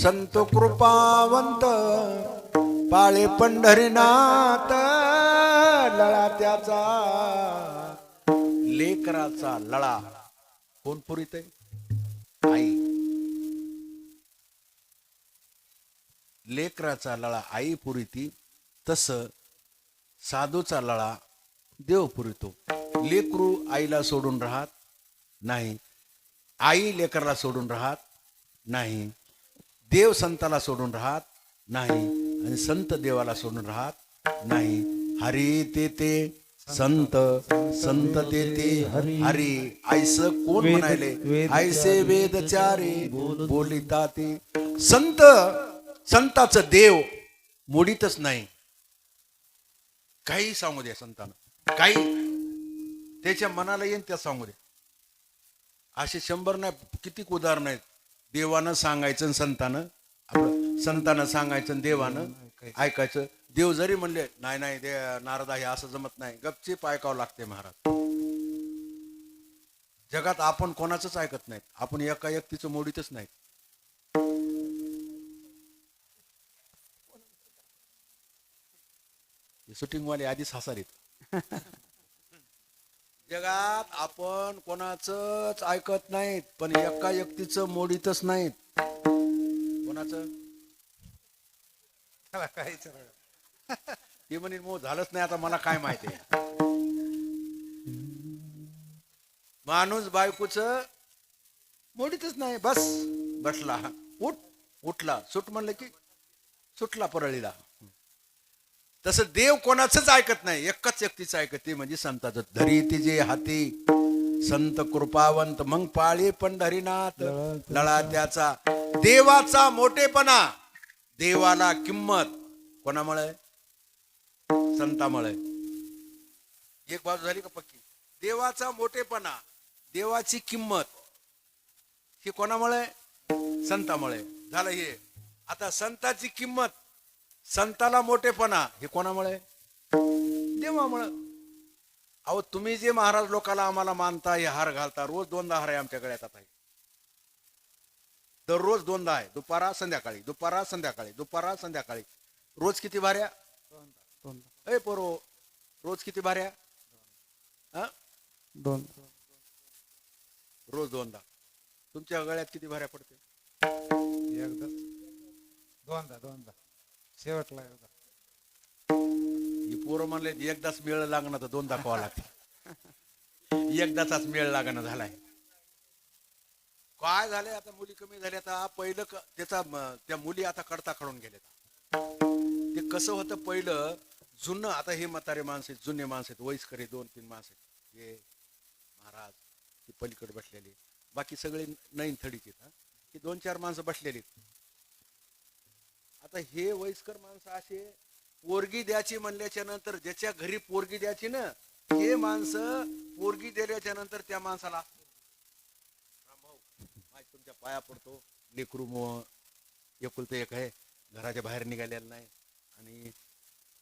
संत कृपावंत पाळे पंढरीनाथ लळा त्याचा लेकराचा लळा कोण पुरीत आहे? आई. लेकराचा लळा आई पुरीती, तस साधूचा लळा देव पुरितो. लेकरू आईला सोडून राहत नाही, आई लेकराला सोडून राहत नाही, देव संताला सोडून राहत नाही आणि संत देवाला सोडून राहत नाही. हरी ते संत संत ते हरी ऐस कोण म्हणाले? ऐसे वेदचारे बोलिता ते. संत संताचं देव मोडीतच नाही. काही सांगू द्या संतानं, काही त्याच्या मनाला येईन त्या सांगू द्या. असे 100 नाही किती उदाहरण आहेत. देवानं सांगायचं आणि संतानं आपलं संतानं सांगायचं आणि देवानं ऐकायचं. देव जरी म्हणले नाही नाही दे नारदा हे असं जमत नाही, गपचीप ऐकावं लागते महाराज. जगात आपण कोणाचंच ऐकत नाहीत, आपण एका व्यक्तीचं मोडीतच नाहीत. शूटिंगवाले आधीच हसारीत. जगात आपण कोणाचंच ऐकत नाहीत, पण एका व्यक्तीचं मोडीतच नाहीत. कोणाचं? त्याला काय विचारायचं? ते म्हणे मग झालंच नाही, आता मला काय माहिती आहे. माणूस बायकोच मोडीतच नाही. बस बसला, उठला, सुट म्हणलं की सुटला परळीला. तसं देव कोणाचंच ऐकत नाही, एकच व्यक्तीचं ऐकत, ते म्हणजे संताचं. धरी तिजे हाती संत कृपावंत मग पाळी पंढरीनाथ लळा त्याचा. देवाचा मोठेपणा, देवाला किंमत कोणामुळे? संतामुळे. एक बाजू झाली का पक्की? देवाचा मोठेपणा, देवाची किंमत ही कोणामुळे? संतामुळे. झालं हे. आता संताची किंमत, संताला मोठेपणा हे कोणामुळे? देवामुळे. अहो तुम्ही जे महाराज लोकाला आम्हाला मानता, हे हार घालता, रोज 2दा हार आहे आमच्या गळ्यात. आता दररोज 2दा आहे, दुपारा संध्याकाळी, दुपारा संध्याकाळी, दुपारा संध्याकाळी. रोज किती भाऱ्या? 2 ए पोरो, रोज किती भाऱ्या? 2 रोज 2दा. तुमच्या गळ्यात किती भाऱ्या पडते? एकदाच. 2दा शेवटला एकदा. ही पोरं म्हणले एकदाच मेळ लागणार तर 2दा खावा लागते. एकदाचाच मेळ लागणं झालाय. काय झालंय आता? मुली कमी झाल्या. आता पहिलं त्याचा त्या मुली आता कडता खडून गेल्या. ते कसं होतं पहिलं जुनं. आता हे म्हातारे माणसं आहेत, जुने माणसं आहेत, वयस्कर 2-3 माणसं आहेत. हे महाराज ती पलीकडे बसलेली, बाकी सगळे नईन थडीत आहेत. ही 2-4 माणसं बसलेली. आता हे वयस्कर माणसं असे पोरगी द्यायची म्हणल्याच्या नंतर, ज्याच्या घरी पोरगी द्यायची ना, हे माणसं पोरगी दिल्याच्या नंतर त्या माणसाला तुमच्या पाया पडतो. लेकरू एकुलतं एक आहे, घराच्या बाहेर निघालेलं नाही, आणि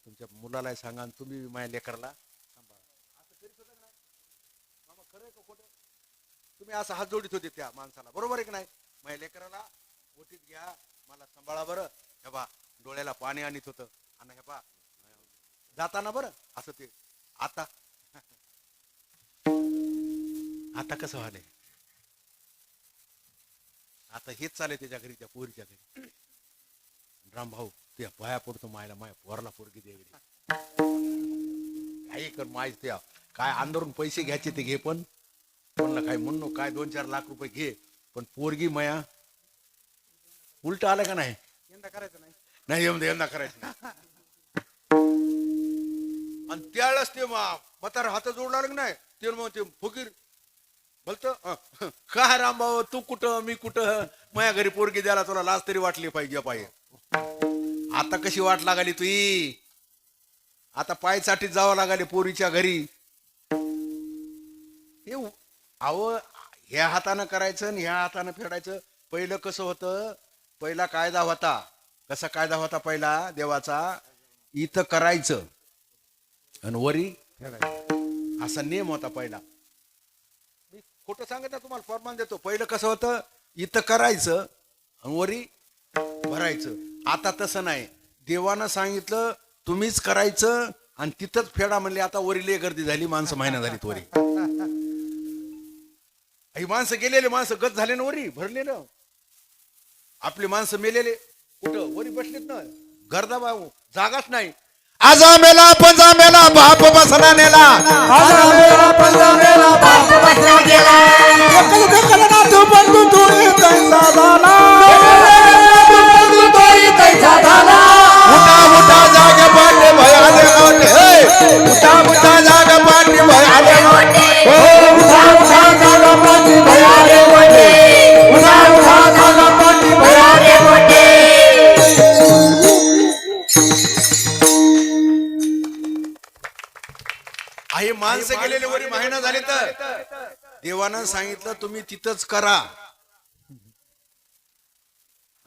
तुमच्या मुलाला सांगा तुम्ही माझ्या लेकराला सांभाळा. असं करीत होतं नाही मामा? खरंय का खोटं? तुम्ही असं हात जोडीत होते त्या माणसाला, बरोबर आहे की नाही? माझ्या लेकराला ओटीत घ्या, मला सांभाळा बरं. हे बा डोळ्याला पाणी आणत होतं, आणि हे बा जाताना बरं असं. ते आता आता कसं व्हायलंय? आता हेच चालेल त्याच्या घरी, त्या पोरीच्या घरी. राम भाऊ त्या पाया पडतो, मायला माया पोरला पोरगी दे. काही कर माय त्या काय अंदरून पैसे घ्यायचे ते घे, पण म्हणलं काय म्हणू काय 2-4 लाख रुपये घे, पण पोरगी माया. उलट आलं का नाही? यंदा करायचं नाही. नाही यंदा करायचं नाही. आणि त्यावेळेस ते म्हातारा हात जोडला नाही, ते मग ते फकीर बोलतो काय रामभाऊ तू कुठं मी कुठं, माझ्या घरी पोरगी द्यायला तुला लाज तरी वाटली पाहिजे. आता कशी वाट लागाली तुई? आता पायसाठी जावं लागाले पोरीच्या घरी. अहो ह्या हातानं करायचं आणि ह्या हातानं फेडायचं. पहिलं कसं होतं? पहिला कायदा होता. कसा कायदा होता पहिला देवाचा? इथं करायचं आणि वरी फेडायचं. असा नियम होता पहिला. खोटं सांगत नाही, तुम्हाला फरमान देतो. पहिलं कसं होतं, इथं करायचं आणि वरी भरायचं. आता तसं नाही, देवानं सांगितलं तुम्हीच करायचं आणि तिथंच फेडा म्हणले. आता वरीले गर्दी झाली, माणसं महिना झालीत वरी. ही माणसं गेलेले, माणसं गत झाले ना, वरी भरलेलं. आपली माणसं मेलेले कुठं वरी बसलेत ना, गर्दा भाऊ जागाच नाही. आजा मेला पंजा मेला बाप बसला नेला. आजा मेला पंजा मेला बाप बसला गेला. एकल देखल ना तू बंधू तोही कैसा झाला. तू बंधू तोही कैसा झाला. उठा उठा जाग पाठी भयाले मोठे. उठा उठा जाग पाठी भयाले मोठे. उठा उठा जागा पाठी भयाले मोठे. उठा उठा जागा पाठी भयाले मोठे. आहे माणसं गेलेले वरी महिना झाले, तर देवानं सांगितलं तुम्ही तिथंच करा.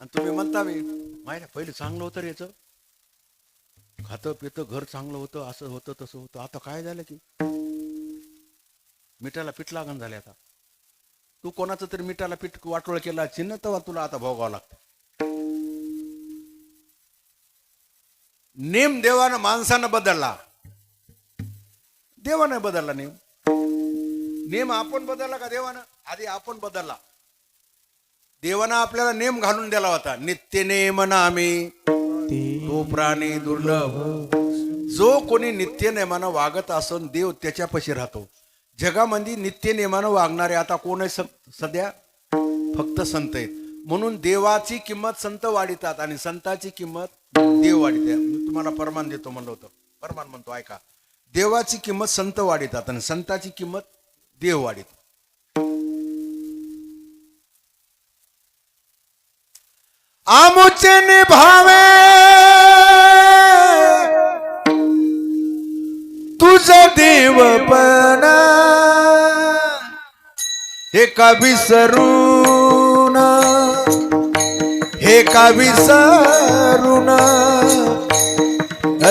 आणि तुम्ही म्हणता मी माहिती पहिले चांगलं होतं रे, याचं खातं पितं घर चांगलं होतं, असं होतं तसं होतं. आता काय झालं की मिठाला पीठ लागण झाले. आता तू कोणाचं तरी मिठाला पीठ वाटोळ केला चिन्ह, तेव्हा तुला आता भोगावं लागतं. नेम देवानं माणसानं बदलला, देवानं बदलला नेम. नेम आपण बदलला का देवानं? आधी आपण बदलला. देवानं आपल्याला नेम घालून दिला होता, नित्य नेम नामी तो प्राणी दुर्लभ. जो कोणी नित्य नेमानं वागत असून देव त्याच्यापाशी राहतो. जगामध्ये नित्य नेमानं वागणारे आता कोण आहे सध्या? फक्त संत आहेत. म्हणून देवाची किंमत संत वाढीतात आणि संताची किंमत देव वाढीतात. मी तुम्हाला परमान देतो म्हणलं होतं, परमान म्हणतो ऐका. देवाची किंमत संत वाढीतात आणि संताची किंमत देव वाढीत. आमुचे निभावे तुझं देवपण. हे का विसरून, हे का विसरून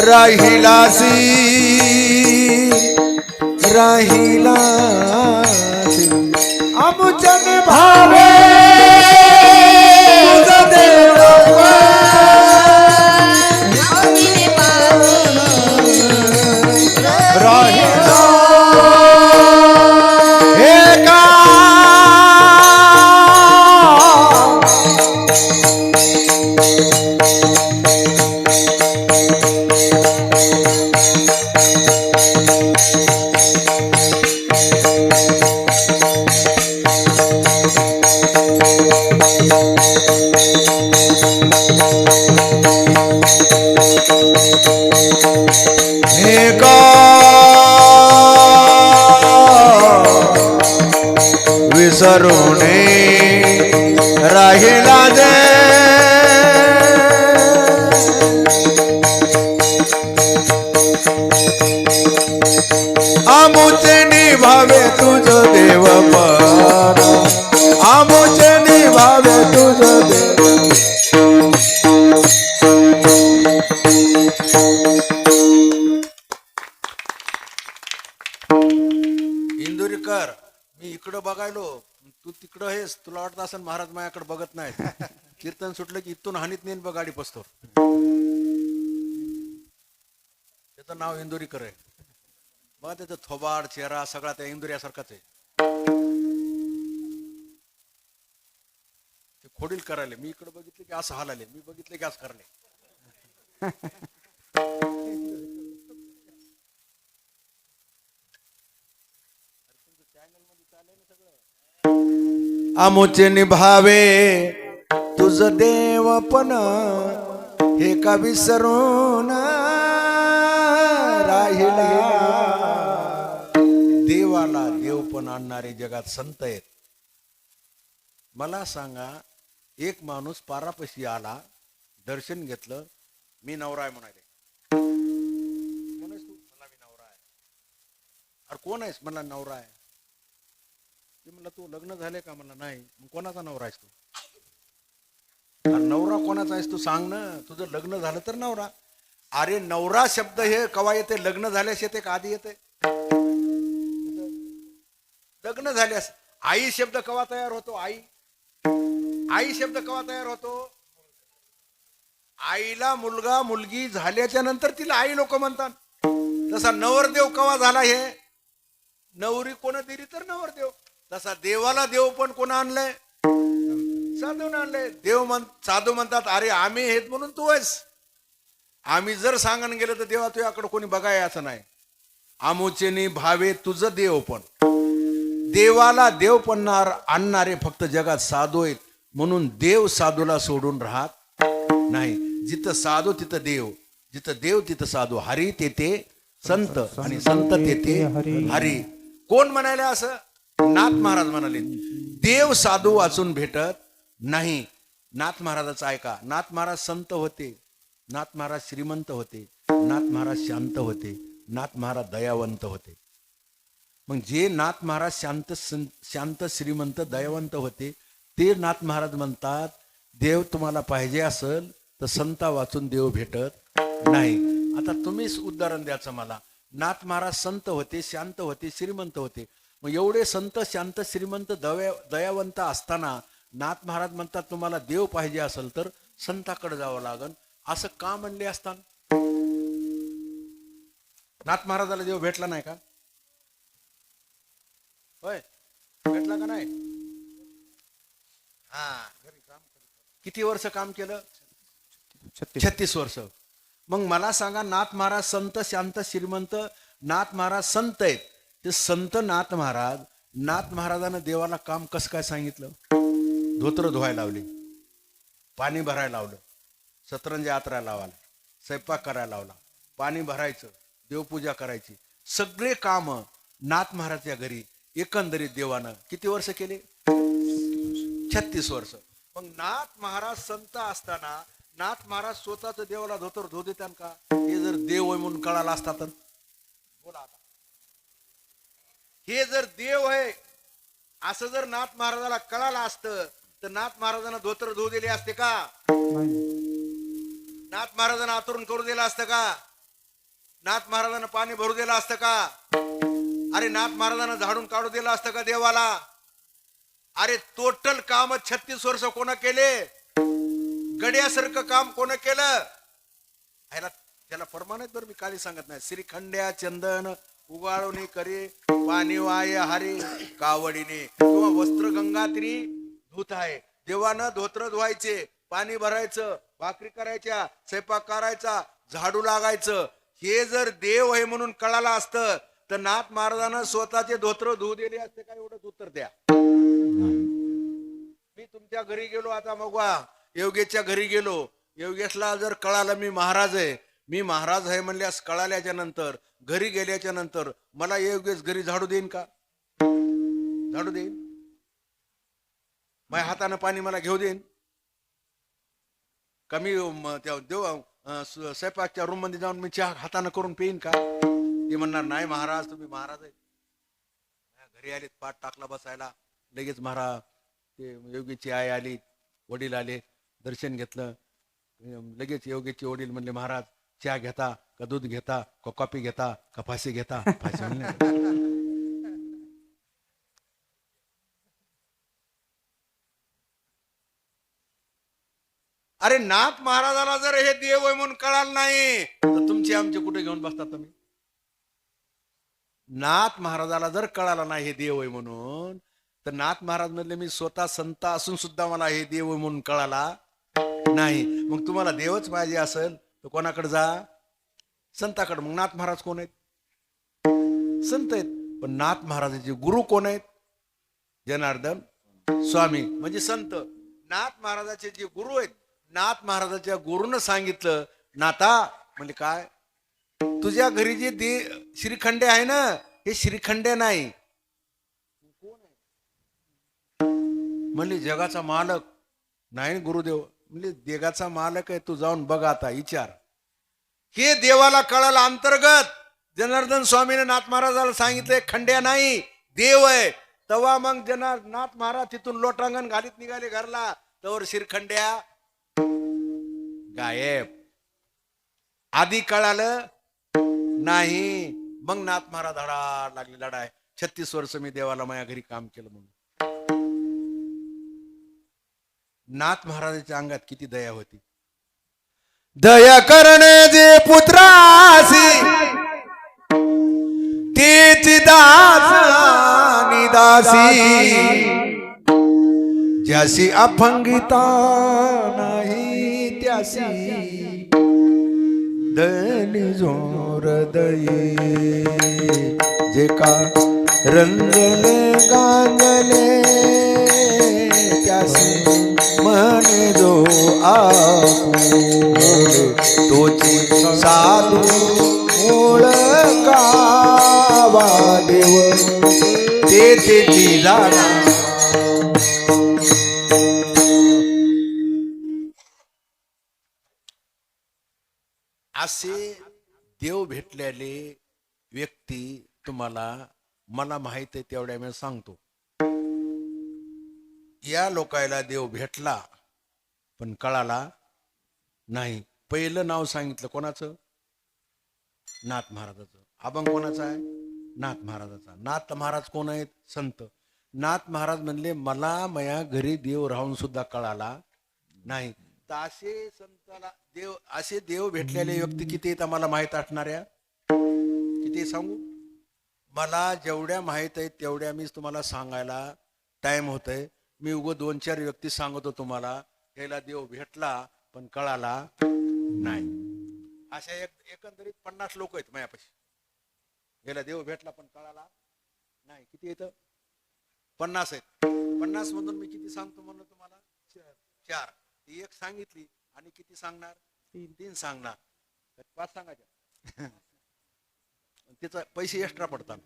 राहिलासी, राहिलासी. आमुचे निभावे तुझं देवपण. राहिला हे का विसरूने राहिला जे. आमुचे निभावे तुझं देवपण. आमुचे निभावे तुझं देव. इंदुरीकर, मी इकडं बघायलो, तू तिकडं आहेस. तुला वाटत असेल महाराज माझ्याकडे बघत नाही. कीर्तन सुटलं की इथून हानीत नेन बघ गाडी पसतो. त्याचं नाव इंदुरीकर आहे. मग त्याचं थोबाड चेहरा सगळा त्या इंदुऱ्यासारखाच आहे. ते खोडील करायले. मी इकडे बघितले की असं हालाले, मी बघितले की असं करले. आमुचे निभावे तुझं देवपण. हे का विसरून राहिला. देवाला देवपण आणणारे जगात संत आहेत. मला सांगा, एक माणूस पारापाशी आला, दर्शन घेतलं, मी नवरा आहे म्हणाले. कोण आहेस तू? मला मी नवरा आहे. अरे कोण आहेस? मला नवरा आहे. ते म्हणलं तू लग्न झाले का? मला नाही. मग कोणाचा नवरा आहेस तू? अरे नवरा कोणाचा आहेस तू सांग ना. तुझं लग्न झालं तर नवरा. अरे नवरा शब्द हे कवा येते? लग्न झाल्यास येते का आधी येते? लग्न झाल्यास. आई शब्द केव्हा तयार होतो? आई शब्द केव्हा तयार होतो? आईला मुलगा मुलगी झाल्याच्या नंतर तिला आई लोक म्हणतात. तसा नवरदेव केव्हा झाला? हे नवरी कोण दिली तर नवरदेव. तसा देवाला देव पण कोण आणलंय? साधून आणलंय. साधू म्हणतात अरे आम्ही हेत म्हणून तू आहेस. आम्ही जर सांगून गेलं तर देवा तुझ्याकडे कोणी बघाय असं नाही. आमोचेनी भावे तुझं देव पण. देवाला देव पण आणणारे फक्त जगात साधू आहेत. म्हणून देव साधूला सोडून राहत नाही. जिथं साधू तिथं देव, जिथं देव तिथं साधू. हरी तेथे संत आणि संत तेथे हरी. कोण म्हणाले असं? नाथ महाराज म्हणाले देव साधू वाचून भेटत नाही. नाथ महाराजाचं ऐका. नाथ महाराज संत होते, नाथ महाराज श्रीमंत होते, नाथ महाराज शांत होते, नाथ महाराज दयावंत होते. मग जे नाथ महाराज शांत श्रीमंत दयावंत होते ते नाथ महाराज म्हणतात देव तुम्हाला पाहिजे असेल तर संता वाचून देव भेटत नाही. आता तुम्हीच उदाहरण द्याचं मला. नाथ महाराज संत होते, शांत होते, श्रीमंत होते. मग एवढे संत शांत श्रीमंत दयावंत असताना नाथ महाराज म्हणतात तुम्हाला देव पाहिजे असेल तर संताकडे जावं लागल. असं का म्हणले असताना? नाथ महाराजाला देव भेटला नाही का? होय, भेटला का नाही? हा, किती वर्ष काम केलं? 36 वर्ष. मग मला सांगा नाथ महाराज संत शांत श्रीमंत, नाथ महाराज संत आहेत. ते संत नाथ महाराजानं देवाला काम कसं काय सांगितलं? धोत्र धुवायला लावली, पाणी भरायला लावलं, सतरंजी आतरायला लावायला, स्वयंपाक करायला लावला, पाणी भरायचं, देवपूजा करायची. सगळे काम नाथ महाराजच्या घरी एकंदरीत देवानं किती वर्ष केले? 36 वर्ष. मग नाथ महाराज संत असताना नाथ महाराज स्वतःच देवाला धोतर धुवू देतात का? हे जर देव होय म्हणून कळाला असता तर बोला आता. हे जर देव आहे असं जर नाथ महाराजाला कळालं असतं तर नाथ महाराजांना धोतर धुवू दिले असते का? नाथ महाराजांना आतरून करू दिलं असतं का? नाथ महाराजांना पाणी भरू दिलं असतं का? अरे नाथ महाराजांना झाडून काढू दिलं असतं का देवाला? अरे टोटल काम 36 वर्ष कोण केले? गड्यासारखं काम कोण केलं? त्याला प्रमाण आहेत बरं, मी काली सांगत नाही. श्रीखंड्या चंदन उगाळून करे, पाणी वाय हरे कावडीने, किंवा वस्त्र गंगात्री धुत आहे. देवानं धोत्र धुवायचे, पाणी भरायचं, भाकरी करायच्या, स्वयंपाक करायचा, झाडू लागायचं. हे जर देव आहे म्हणून कळालं असतं तर नाथ महाराजांना स्वतःचे धोत्र धुवू दिले असते का? एवढंच उत्तर द्या. मी तुमच्या घरी गेलो आता, मग योगेशच्या घरी गेलो. योगेशला जर कळालं मी महाराज आहे म्हणल्यास कळाल्याच्या नंतर घरी गेल्याच्या नंतर मला योगेश घरी झाडू देईन का? झाडू देईन? माझ्या हातानं पाणी मला घेऊ देईन का? मी स्वयंपाकच्या रूम मध्ये जाऊन मी चहा हातानं करून पेईन का? ते म्हणणार नाही महाराज तुम्ही महाराज आहे. घरी आले, पाठ टाकला बसायला. लगेच महाराज ते योगीची आई आली, वडील आले, दर्शन घेतलं. लगेच योगीचे वडील म्हणले महाराज चहा घेता का दूध घेता का कॉफी घेता का फाशी घेता? फाशी म्हणले. अरे नाथ महाराजाला जर हे देव आहे म्हणून कळालं नाही तर तुमचे आमचे कुठे घेऊन बसता तुम्ही? नाथ महाराजाला जर कळाला नाही हे देव आहे म्हणून तर नाथ महाराज म्हणले मी स्वतः संत असून सुद्धा मला हे देव आहे म्हणून कळाला नाही. मग तुम्हाला देवच पाहिजे असेल तर कोणाकडे जा? संताकडे. मग नाथ महाराज कोण आहेत? संत आहेत. पण नाथ महाराजाचे गुरु कोण आहेत? जनार्दन स्वामी म्हणजे संत. नाथ महाराजाचे जे गुरु आहेत, नाथ महाराजाच्या गुरुनं सांगितलं नाथा म्हणजे काय, तुझ्या घरी जे श्रीखंडे आहे ना हे श्रीखंडे नाही. म्हणले जगाचा मालक नाही गुरुदेव. म्हणजे देगाचा मालक आहे, तू जाऊन बघ आता विचार. हे देवाला कळालं अंतर्गत. जनार्दन स्वामीने नाथ महाराजाला सांगितलंय खंड्या नाही देव आहे. तेव्हा मग नाथ महाराज तिथून लोटांगण घालीत निघाले घरला. तवर श्रीखंड्या गायब. आधी कळालं नाही. मग नाथ महाराज धडा लागले लढाय. 36 वर्ष मी देवाला माझ्या घरी काम केलं म्हणून. नाथ महाराजांच्या अंगात किती दया होती. दया करणे जे पुत्रासी तेची दास निदासी ज्यासी अपंगिता नाही त्यासी दयाने जोर दये जे का रंगले गांगले त्यासी म्हणे जो आपुले तोची साधू मूळ गावा देव तेची जागा. असे देव भेटलेले व्यक्ती तुम्हाला मला माहित आहे तेवढ्या मी सांगतो. या लोकायला देव भेटला पण कळाला नाही. पहिलं नाव सांगितलं कोणाचं? नाथ महाराजाचं. अभंग कोणाचा आहे? नाथ महाराजाचा. नाथ महाराज कोण आहेत? संत. नाथ महाराज म्हणले मला मया घरी देव राहून सुद्धा कळाला नाही. तर असे संताला देव, असे देव भेटलेले व्यक्ती किती आहेत आम्हाला माहित असणाऱ्या? किती सांगू? मला जेवढ्या माहित आहेत तेवढ्या मी तुम्हाला सांगायला टाइम होतंय. मी उगं 2-4 व्यक्ती सांगतो तुम्हाला. याला देव भेटला पण कळाला नाही. अशा एकंदरीत 50 लोक आहेत मायापाशी. याला देव भेटला पण कळाला नाही. किती येतं? 50 आहेत. 50 मधून मी किती सांगतो म्हणलं तुम्हाला? 4. ती एक सांगितली आणि किती सांगणार? 3 सांगणार. 5 सांगायच्या. त्याचा पैसे एक्स्ट्रा पडतात.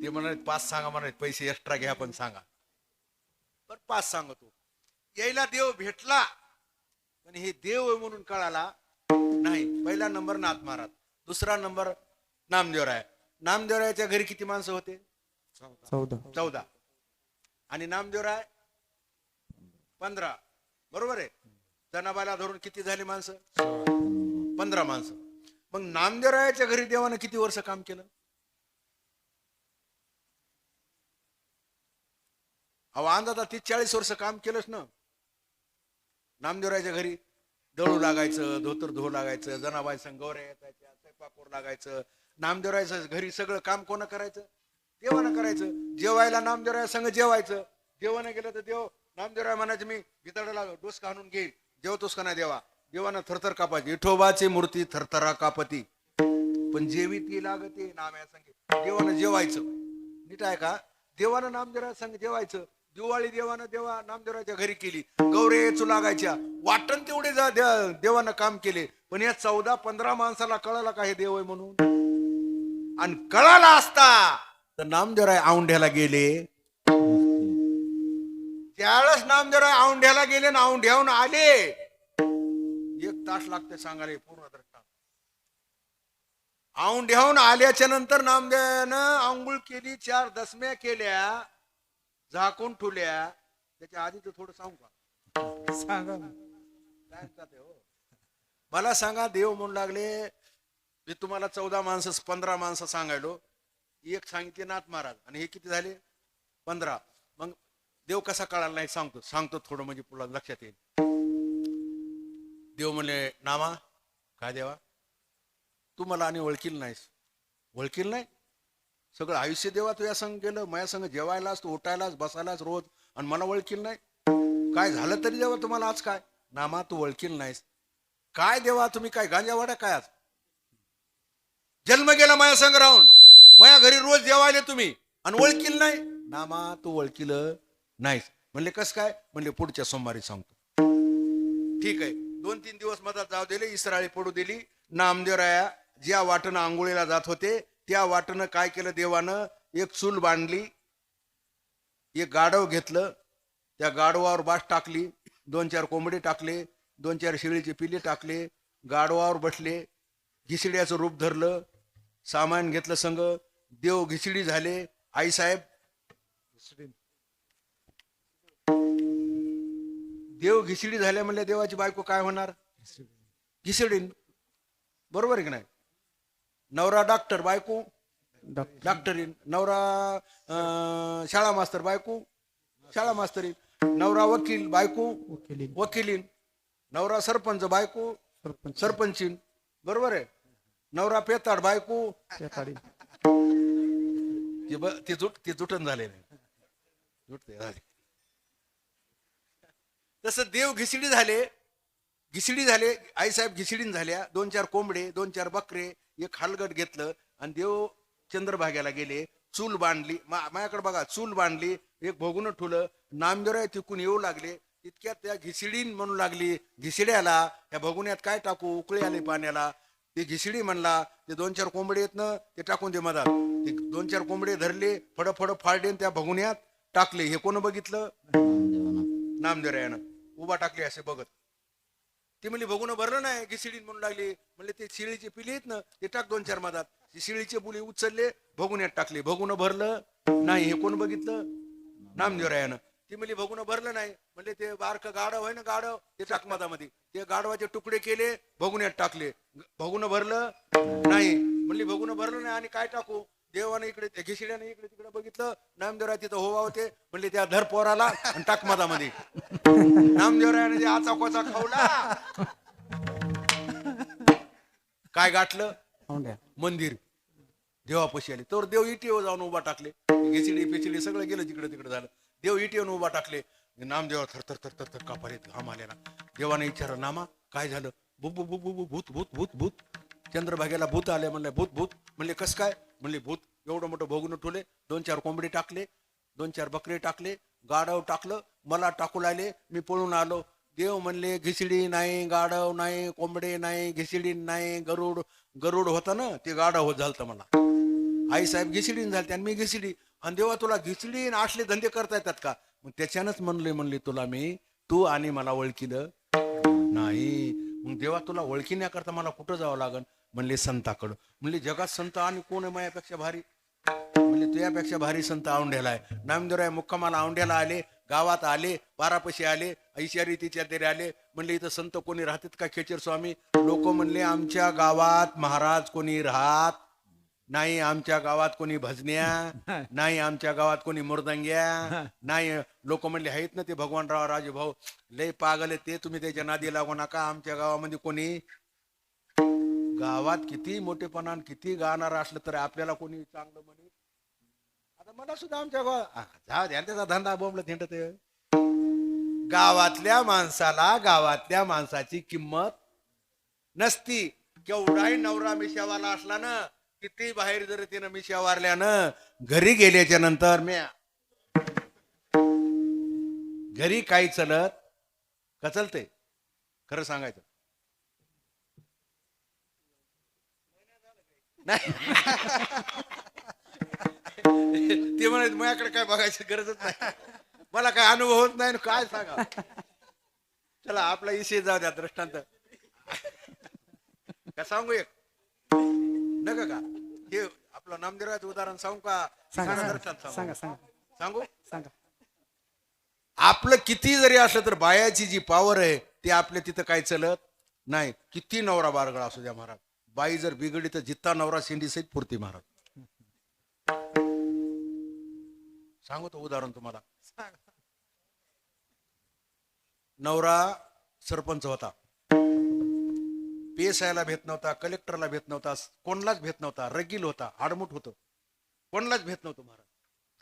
ते म्हणाले 5 सांगा, म्हणाले पैसे एक्स्ट्रा घ्या पण सांगा. पण 5 सांगतो. यायला देव भेटला पण हे देव आहे म्हणून कळाला नाही. पहिला नंबर नाथ महाराज. दुसरा नंबर नामदेवराय. नामदेवरायाच्या घरी किती माणसं होते? 14. आणि नामदेवराय 15. बरोबर आहे. जनाबाला धरून किती झाली माणसं? 15 माणसं. मग नामदेवरायाच्या घरी देवानं किती वर्ष काम केलं? अहो अंदाजा 30-40 वर्ष काम केलंच ना. नामदेवरायाच्या घरी दळू लागायचं, धोतर धुवू लागायचं, जनाबाई संग गौऱ्या येतायच्या, स्वयंपाकवर लागायचं. नामदेवरायाच्या घरी सगळं काम कोण करायचं? देवानं करायचं. जेवायला नामदेवराया संग जेवायचं. जेवण गेलं तर देव नामदेवराय म्हणायचं मी भितडाला डोस आणून घेईल. जेवतोस का नाही देवा? देवानं थरथर कापायची. विठोबाची मूर्ती थरथरा कापती पण जेवी ती लागते नाम्या संगे. देवानं जेवायचं. नीट आहे का? देवानं नामदेवराया संग जेवायचं. दिवाळी देवानं नामदेवराच्या घरी केली. गौरे येचू लागायच्या. वाटण तेवढे देवानं काम केले. पण या 14-15 माणसाला कळाला का हे देव आहे म्हणून? आणि कळाला असता तर नामदेवराय औंढ्याला गेले. त्यावेळेस नामदेवराय औंढ्याला गेले ना औंढ्याहून आले. 1 तास लागते सांगायला पूर्ण दृष्टांत. औंढ्याहून आल्याच्या नंतर नामदेवानं आंघोळ केली. 4 दसम्या केल्या. झाकून ठेवल्या. त्याच्या आधी तर थोडं सांगू का? सांगा ना. मला सांगा. देव म्हणू लागले मी तुम्हाला 14 माणसं 15 माणसं सांगायलो. एक सांगितले नाथ महाराज आणि हे किती झाले? 15. मग देव कसा कळाला नाही सांगतो थोडं म्हणजे पुढे लक्षात येईल. देव म्हणले नामा काय देवा तू मला आणि ओळखील नाहीस. ओळखील नाही? सगळं आयुष्य देवा तू या संग गेलं. माझ्या संग जेवायलाच तू उठायलाच बसायलाच रोज आणि मला ओळखील नाही. काय झालं तरी देवा तुम्हाला आज काय? नामा तू ओळखील नाहीस. काय देवा तुम्ही काय गांजावाड्या काय? आज जन्म गेला माझ्या संग राहून. माझ्या घरी रोज जेवायले तुम्ही आणि ओळखील नाही. नामा तू ओळखील नाहीस. म्हणले कस काय? म्हणले पुढच्या सोमवारी सांगतो. ठीक आहे. 2-3 दिवस मधात जाऊ दिले. इसराळी पडू दिली. नामदेवराया ज्या वाटणं आंघोळीला जात होते त्या वाटणं काय केलं देवानं? एक चूल बांधली. एक गाढव घेतलं. त्या गाढवावर बास टाकली. 2-4 कोंबडे टाकले. 2-4 शेळीचे पिले टाकले. गाढवावर बसले. घिसड्याचं रूप धरलं. सामान घेतलं संग. देव घिसडी झाले. आईसाहेब देव घिसडी झाल्या म्हणले देवाची बायको काय होणार? घिसडीन. बरोबर आहे की नाही? नवरा डॉक्टर बायको डॉक्टरीन. नवरा शाळा मास्तर बायको शाळा मास्तरीन. नवरा वकील, बायको वकिली वकिलीन, नवरा सरपंच, बायको सरपंच सरपंचीन, बरोबर आहे. नवरा पेताड, बायको पेताडी ते जुटन झाले नाही, जुटते झाले. तसं देव घिसडी झाले, आईसाहेब घिसडीन झाल्या. 2-4 कोंबडे, 2-4 बकरे, एक हलगट घेतलं आणि देव चंद्रभाग्याला गेले. चूल बांधली, माझ्याकडे बघा, चूल बांधली, एक भोगून ठुलं. नामदेवराय तिकून येऊ लागले. तितक्यात त्या घिसडीन म्हणू लागली घिसड्याला, त्या भगुन्यात काय टाकू, उकळी आली पाण्याला. ते घिसडी म्हणला, ते 2-4 कोंबडे आहेत ना, ते टाकून दे मधात. ते 2-4 कोंबडे धरले, फड फाडले, त्या भगुन्यात टाकले. हे कोण बघितलं? नामदेवरायानं उभा टाकले असे बघत. ती म्हणली भगुन भरलं नाही, घिसडीन म्हणू लागली. म्हणले ते शिळीचे पिले आहेत ना, ते टाक 2-4 मधात. शिळीचे बुली उचलले, भगुन्यात टाकले. भगुन भरलं नाही. हे कोण बघितलं? नामदेवरायानं. ती म्हणली भगुन भरलं नाही. म्हणले ते बारक गाढव आहे ना, गाढव, ते टाक मधामध्ये. ते गाढवाचे तुकडे केले, भगुन्यात टाकले. भगुन भरलं नाही. म्हणली भगुन भरलं नाही आणि काय टाकू? देवाने इकडे, घिसड्याने इकडे तिकडे बघितलं. नामदेवराय तिथं होवा होते. म्हणले त्या धर पोराला आणि टाक मधामध्ये. नामदेवरायाने जे आचा कोचा खावला, काय गाठलं? औंढ्या मंदिर. देवापाशी आले तर देव इटीवर जाऊन उभा टाकले. घिसडी पिचडी सगळं गेलं, जिकडे तिकडे झालं. देव इटीवर उभा टाकले. नामदेवा थर थर थर थर कापारीत घाम आलेला. देवाने विचारलं, नामा काय झालं? भूत भूत भूत भूत भूत भूत भूत. चंद्रभागेला भूत आले. म्हणले भूत भूत. म्हणले कस काय? म्हणले भूत एवढं मोठं भोगून ठेवले, 2-4 कोंबडी टाकले, 2-4 बकरे टाकले, गाढव टाकलं, मला टाकू लागले, मी पळून आलो. देव म्हणले घिसडी नाही, गाढव नाही, कोंबडे नाही, घिसडी नाही, गरुड होता ना, ते गाढव होत झालं मला. आईसाहेब घिसडीन झालते आणि मी घिसडी. आणि देवा तुला घिसडी असले धंदे करता येतात का? मग त्याच्यानंच म्हणले तुला मी, तू आणि मला ओळखीलं नाही. मग देवा तुला ओळखीण्याकरता मला कुठं जावं लागल? म्हणले संताकडं. म्हणले जगात संत आणि कोण आहे माझ्यापेक्षा भारी? म्हणले तुझ्यापेक्षा भारी संत औंढ्याला आहे. नामदेवराय मुक्कामाला औंढ्याला आले, गावात आले, पारापशी आले, ऐशारी तिच्या तरी आले. म्हणले इथं संत कोणी राहतात का खेचर स्वामी? लोक म्हणले आमच्या गावात महाराज कोणी राहत नाही, आमच्या गावात कोणी भजन्या नाही, आमच्या गावात कोणी मृदंग्या नाही. लोक म्हणले आहेत ना ते भगवानराव राजे भाऊ, लय पागल आहे ते, तुम्ही त्याच्या नादी लागू नका. आमच्या गावामध्ये कोणी, गावात किती मोठेपणा किती गाणार असलं तर आपल्याला कोणी चांगलं म्हणे. आता मला सुद्धा आमच्या गावात त्याचा धंदा बोंबला थिंडत. गावातल्या माणसाला गावातल्या माणसाची किंमत नसती. केवढाही नवरा मिशावाला असला ना, किती बाहेर जर तिनं मिशा वारल्यानं, घरी गेल्याच्या नंतर घरी काही चलत का? चलते खरं सांगायचं नाही. ते म्हणत माझ्याकडे काय बघायची गरजच नाही, मला काय अनुभव होत नाही, काय सांगा. चला आपला विषय जाऊ द्या. दृष्टांत का सांगू एक नका का? हे आपलं नामदेवराचं उदाहरण सांगू का? सांगा सांगू. सांगा. आपलं किती जरी असलं तर बायाची जी पॉवर आहे ती आपल्या तिथं काय चलत नाही. किती नवरा बारगळा असू द्या महाराज, बाई जर बिघडली तर जित्ता नवरा शेंडी सहित पुरती महाराज. सांगू तो उदाहरण तुम्हाला. नवरा सरपंच होता, PSI भेट नव्हता, कलेक्टरला भेट नव्हता, कोणलाच भेट नव्हता, रगील होता, आडमुठ होतं, कोणलाच भेट नव्हतं महाराज.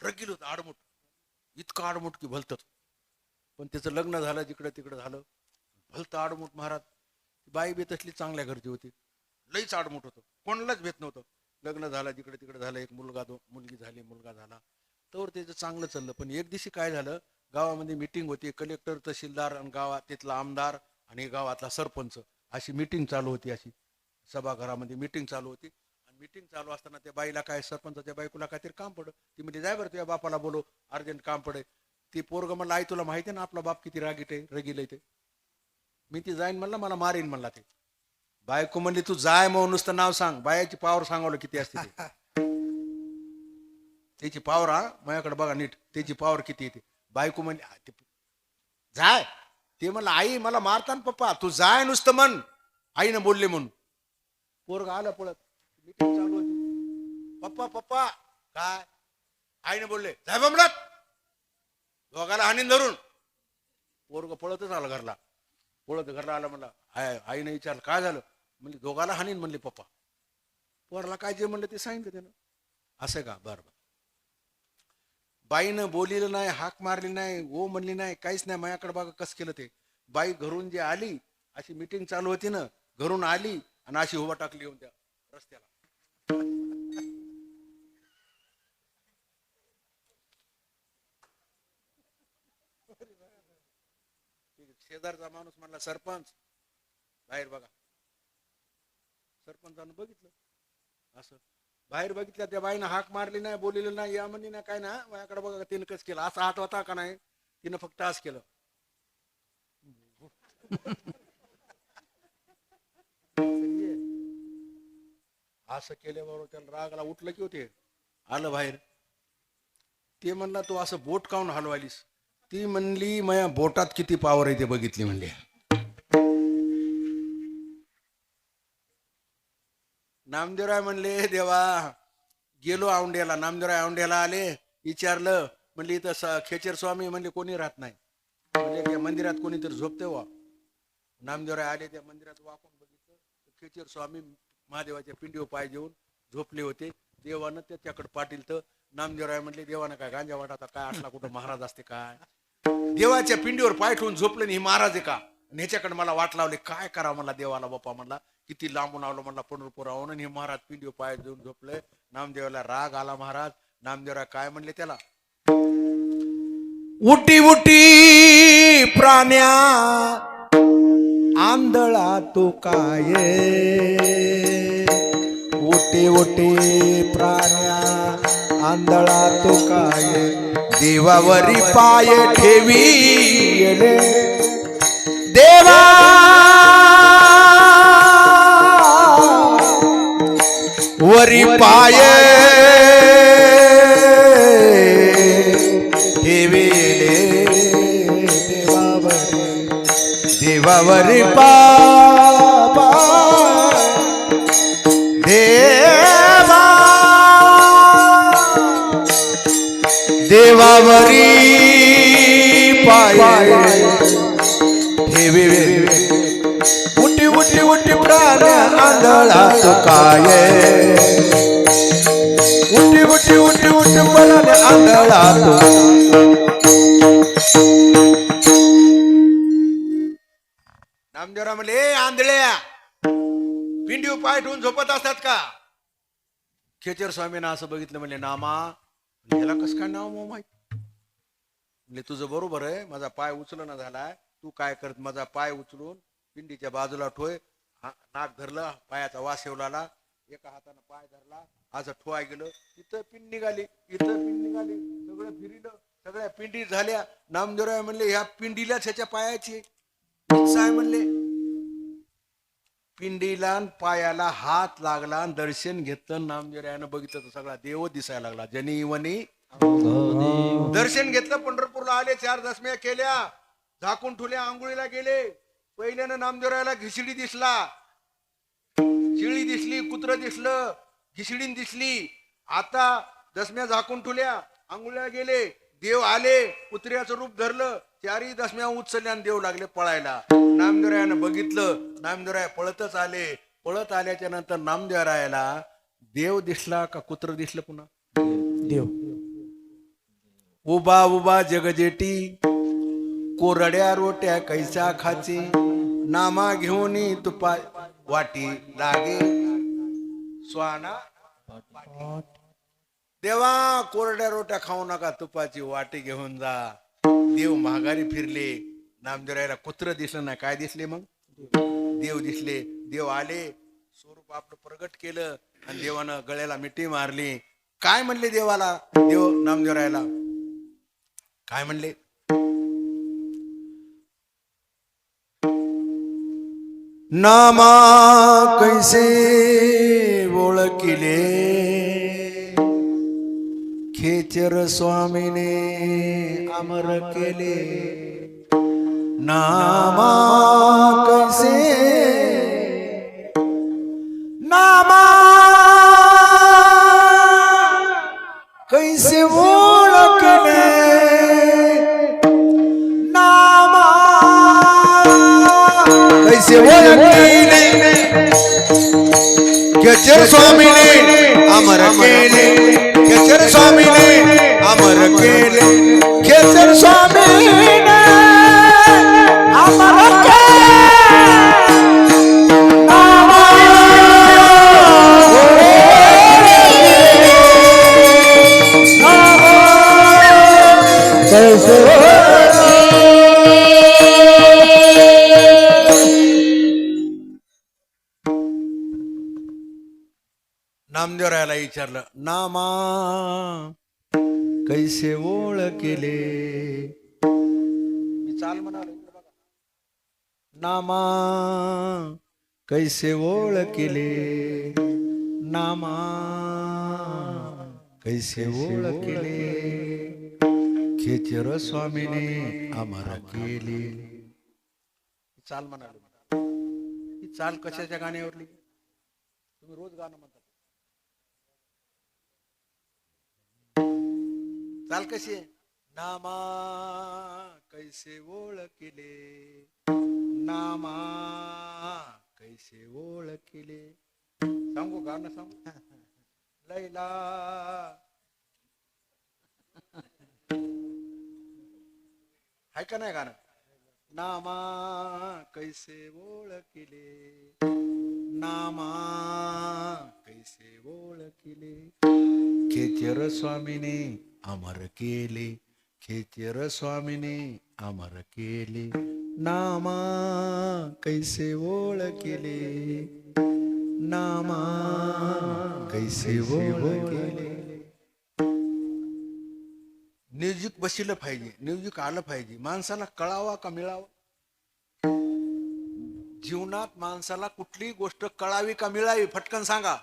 रगील होतं, आडमुठ, इतकं आडमुठ की भलतच. पण त्याचं लग्न झालं, जिकडे तिकडे झालं, भलतं आडमुठ महाराज. बाई बी तसली चांगल्या घरची होती, लईच आडमुठ होतं, कोणालाच भेट नव्हतं. लग्न झालं, जिकडे तिकडे झालं, एक मुलगी झाली, मुलगा झाला, तर त्याचं चांगलं चाललं. पण एक दिवशी काय झालं, गावामध्ये मिटिंग होती, कलेक्टर, तहसीलदार आणि गावात तिथला आमदार आणि गावातला सरपंच, अशी मिटिंग चालू होती. अशी सभागृहामध्ये मिटिंग चालू होती. आणि मिटिंग चालू असताना त्या बाईला काय, सरपंचाच्या बायकोला काहीतरी काम पडलं. ती म्हणजे जाय बरं तुझ्या बापाला बोलो, अर्जंट काम पडे. ती पोरग म्हणलं, आई तुला माहिती आहे ना आपला बाप किती रागीट आहे, रगील आहे ते. मी ती जाईन म्हणलं, मला मारीन म्हणला ते. बायको म्हणली तू जाय मग, नुसतं नाव सांग. बायाची पावर सांगवलं किती असते ते. त्याची पावर, हा माझ्याकडे बघा नीट, त्याची पावर किती येते. बायको म्हणली जाय. ते म्हणलं आई मला मारतान पप्पा, तू जाय नुसतं म्हण, आईनं बोलले म्हणून. पोरग आलं पळत, मीटिंग चालू होती. पप्पा पप्पा काय? आईने बोलले जाय बमलात, दोघाला हाणीन धरून. पोरग पळतच आला घरला. पळत घरला आला, म्हणला आईने विचारलं काय झालं, म्हणजे दोघाला हानीन म्हणले पप्पा. पोराला काय जे म्हणलं ते सांगितलं त्यानं. असं का? बरं बरं. बाईनं बोलिलं नाही, हाक मारली नाही, ओ म्हणली नाही, काहीच नाही. माझ्याकडे बघा कसं केलं ते. बाई घरून जे आली, अशी मीटिंग चालू होती ना, घरून आली आणि अशी उभा टाकली येऊन त्या रस्त्याला. शेजारचा माणूस म्हणला सरपंच बाहेर बघा. सरपंचानं बघितलं असं, बाहेर बघितलं, त्या बाईनं हाक मारली नाही, बोललेलं नाही, या म्हणली नाही, काय ना, माझ्याकडे बघा तिनं कसं केलं. असा हात होता का नाही, तिनं फक्त असं केलं. असं केल्याबरोबर त्याला रागाला उठलं की होते, आलं बाहेर. ते म्हणला तू असं बोट काऊन हलवालीस. ती म्हणली माझ्या बोटात किती पावर आहे ते बघितली म्हणली. नामदेवराय म्हणले देवा, गेलो औंड्याला. नामदेवराय औंड्याला आले, विचारलं, म्हणले इथं खेचर स्वामी म्हणले कोणी राहत नाही, म्हणजे त्या मंदिरात कोणीतरी झोपते वा. नामदेवराय आले, त्या मंदिरात वाकून बघितलं, खेचर स्वामी महादेवाच्या पिंडीवर पाय देऊन झोपले होते. देवानं त्याच्याकडे पाटील तर नामदेवराय म्हणले देवानं काय गांजा वाटाता काय, असला कुठं महाराज असते काय, देवाच्या पिंडीवर पाय ठेवून झोपले नाही, ही महाराज आहे का. ह्याच्याकडे मला वाट लावले, काय करा मला देवाला बाप्पा. म्हणला किती लांबून आलो, म्हणला पंढरपुराहून, आणि हे महाराज पिंडीवर पाय देऊन झोपले. नामदेवाला राग आला महाराज. नामदेवराय काय म्हणले त्याला, उटी उटी प्राण्या आंधळा तू काय, उटी उटी प्राण्या आंधळा तू काय, देवावरी पाय ठेवी देवा वरी पाय ठेविले, देवावरी पाय देवा देवावरी पाय ठेविले, उठी उठी उठी प्राण आंधळा तो काय, उठी उठी उठी उठी प्राण आंधळा तो. नामदेवराव म्हणले आंधळ्या पिंडीवर पाय ठेवून झोपत असतात का. खेचर स्वामींना असं बघितलं, म्हणले नामा याला कसं काय नाव मग माहित. म्हणजे तुझं बरोबर आहे, माझा पाय उचलना झालाय, तू काय करत, माझा पाय उचलून पिंडीच्या बाजूला ठोय. नाक धरलं, पायाचा वास येवला, एका हाताने पाय धरला, असं ठोवाय गेलं, इथं पिंड निघाली, इथं पिंड निघाली, सगळं फिरिलं, सगळ्या पिंडी झाल्या. नामदेवराय म्हणले ह्या पिंडीलाच ह्याच्या पायाची आहे म्हणले. पिंडीला पायाला हात लागला, दर्शन घेतलं. नामदेवरायानं बघितलं तर सगळा देव दिसायला लागला. जनी वनी दर्शन घेतलं. पंढरपूरला आले, 4 दशम्या केल्या, झाकून ठेवल्या, आंघोळीला गेले. पहिल्यानं नामदेवरायाला घिसडी दिसला, शिळी दिसली, कुत्र दिसलं, घिसडीन दिसली. आता दशम्या झाकून ठेवल्या, आंघोळीला गेले, देव आले, कुत्र्याचं रूप धरलं, 4ही दशम्या उचलल्या आणि देव लागले पळायला. नामदेवरायानं बघितलं, नामदेवराय पळतच आले. पळत आल्याच्या नंतर नामदेवरायाला देव दिसला का कुत्र दिसलं पुन्हा. देव उभा उभा जगजेटी, कोरड्या रोट्या कैसा खाची, नामा घेऊन तुपा वाटी लागे स्वाना. देवा कोरड्या रोट्या खाऊ नका, तुपाची वाटी घेऊन जा. देव महागारी फिरले. नामदेवरायाला कुत्र दिसलं नाही, काय दिसले मग, देव दिसले. देव आले, स्वरूप आपलं प्रगट केलं आणि देवानं गळ्याला मिठी मारली. काय म्हणले देवाला, देव नामदेवरायाला काय म्हणले, नामा कैसे ओळखिले, खेचर स्वामीने अमर केले. नामा कैसे, नामा कैसे ओळखले, नामा कैसे ओळखले खेचर स्वामीने अमर केले खेचर स्वामीने अमर केले खेचर स्वामीने अमर कैसे नामदेवरायाला विचारलं नामा कैसे ओळखले मी चाल म्हणालो इकडे बघा. नामा कैसे ओळखले नामा कैसे ओळखले खेचर स्वामीने अमर केले. चाल म्हणालो ही चाल कशाच्या गाण्यावरली तुम्ही रोज गाणं म्हणता चाल कशी आहे नामा कैसे ओळखले नामा कैसे ओळखले सांगू गाणं सांगू लैला हाय का नाही गाणं नामा कैसे ओळखले नामा कैसे ओळखले खेचर स्वामीने अमर केले खेचर स्वामीने अमर केले नामा कैसे ओळखले नामा कैसे ओळखले. म्युझिक बसलं पाहिजे म्युझिक आलं पाहिजे माणसाला कळावा का मिळावा जीवनात माणसाला कुठलीही गोष्ट कळावी का मिळावी फटकन सांगा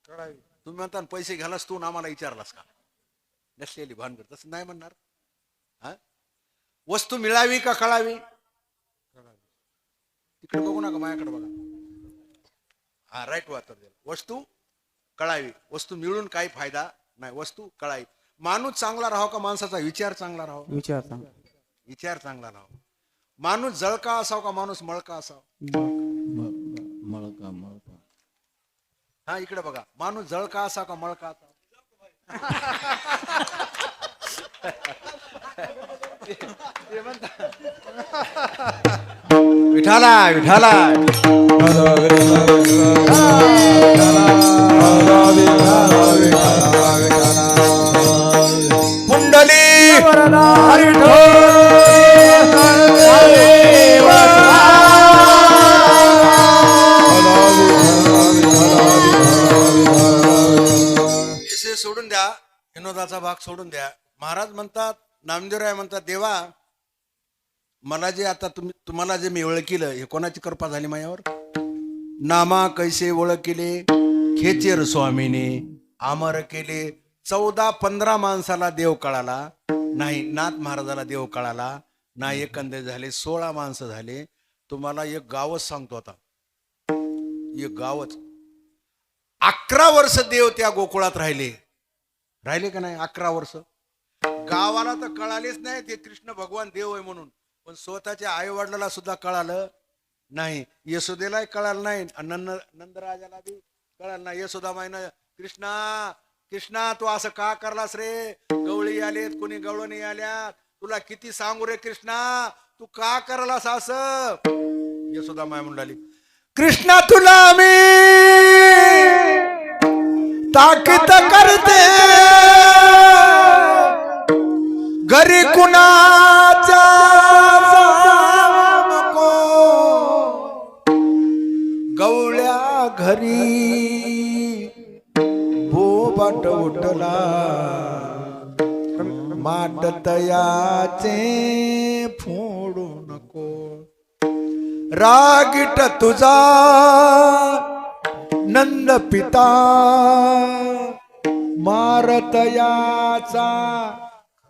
कळावी. तुम्ही म्हणता पैसे घ्यालास तू आम्हाला विचारलास का नसलेली भानगड तसं नाही म्हणणार हा वस्तू मिळावी का कळावी तिकडे बघू नका माझ्याकडे बघा हा राईट वातर वस्तू कळावी वस्तू मिळून काही फायदा नाही वस्तू कळावी. माणूस चांगला राहावा का माणसाचा विचार चांगला राहावा विचार चांगला राहावा. माणूस जळका असावा का माणूस मळका असावा मळका हा इकडे बघा माणूस जळका असा का मळका असा विठाला विठाला कुंडली सोडून द्या विनोदाचा भाग सोडून द्या. महाराज म्हणतात नामदेवराय म्हणतात देवा मला जे आता तुम्हाला जे मी ओळखिलं हे कोणाची कृपा झाली माझ्यावर नामा कैसे ओळखिले खेचेर स्वामीने अमर केले. 14-15 माणसाला देव कळाला नाही नाथ महाराजाला देव कळाला नाही एकंदर झाले 16 माणसं झाले. तुम्हाला एक गावच सांगतो आता एक गावच 11 वर्ष देव त्या गोकुळात राहिले का नाही 11 वर्ष. गावाला तर कळालेच नाही ते कृष्ण भगवान देव आहे म्हणून पण स्वतःच्या आई वडिलाला सुद्धा कळालं नाही यशोदेलाही कळालं नाही नंदराजाला बी कळालं नाही. यशोदा माईनं कृष्णा कृष्णा तू असं का करलास रे गवळी आलेत कोणी गवळणी आल्यात तुला किती सांगू रे कृष्णा तू का करलास असं. यशोदा माय म्हणाली कृष्णा तुला मी ताकीद करते घरी कुणाचा नको गवळ्या घरी बोबाट उठला माट तयाचे फोडू नको रागीट तुझा नंद पिता मारतयाचा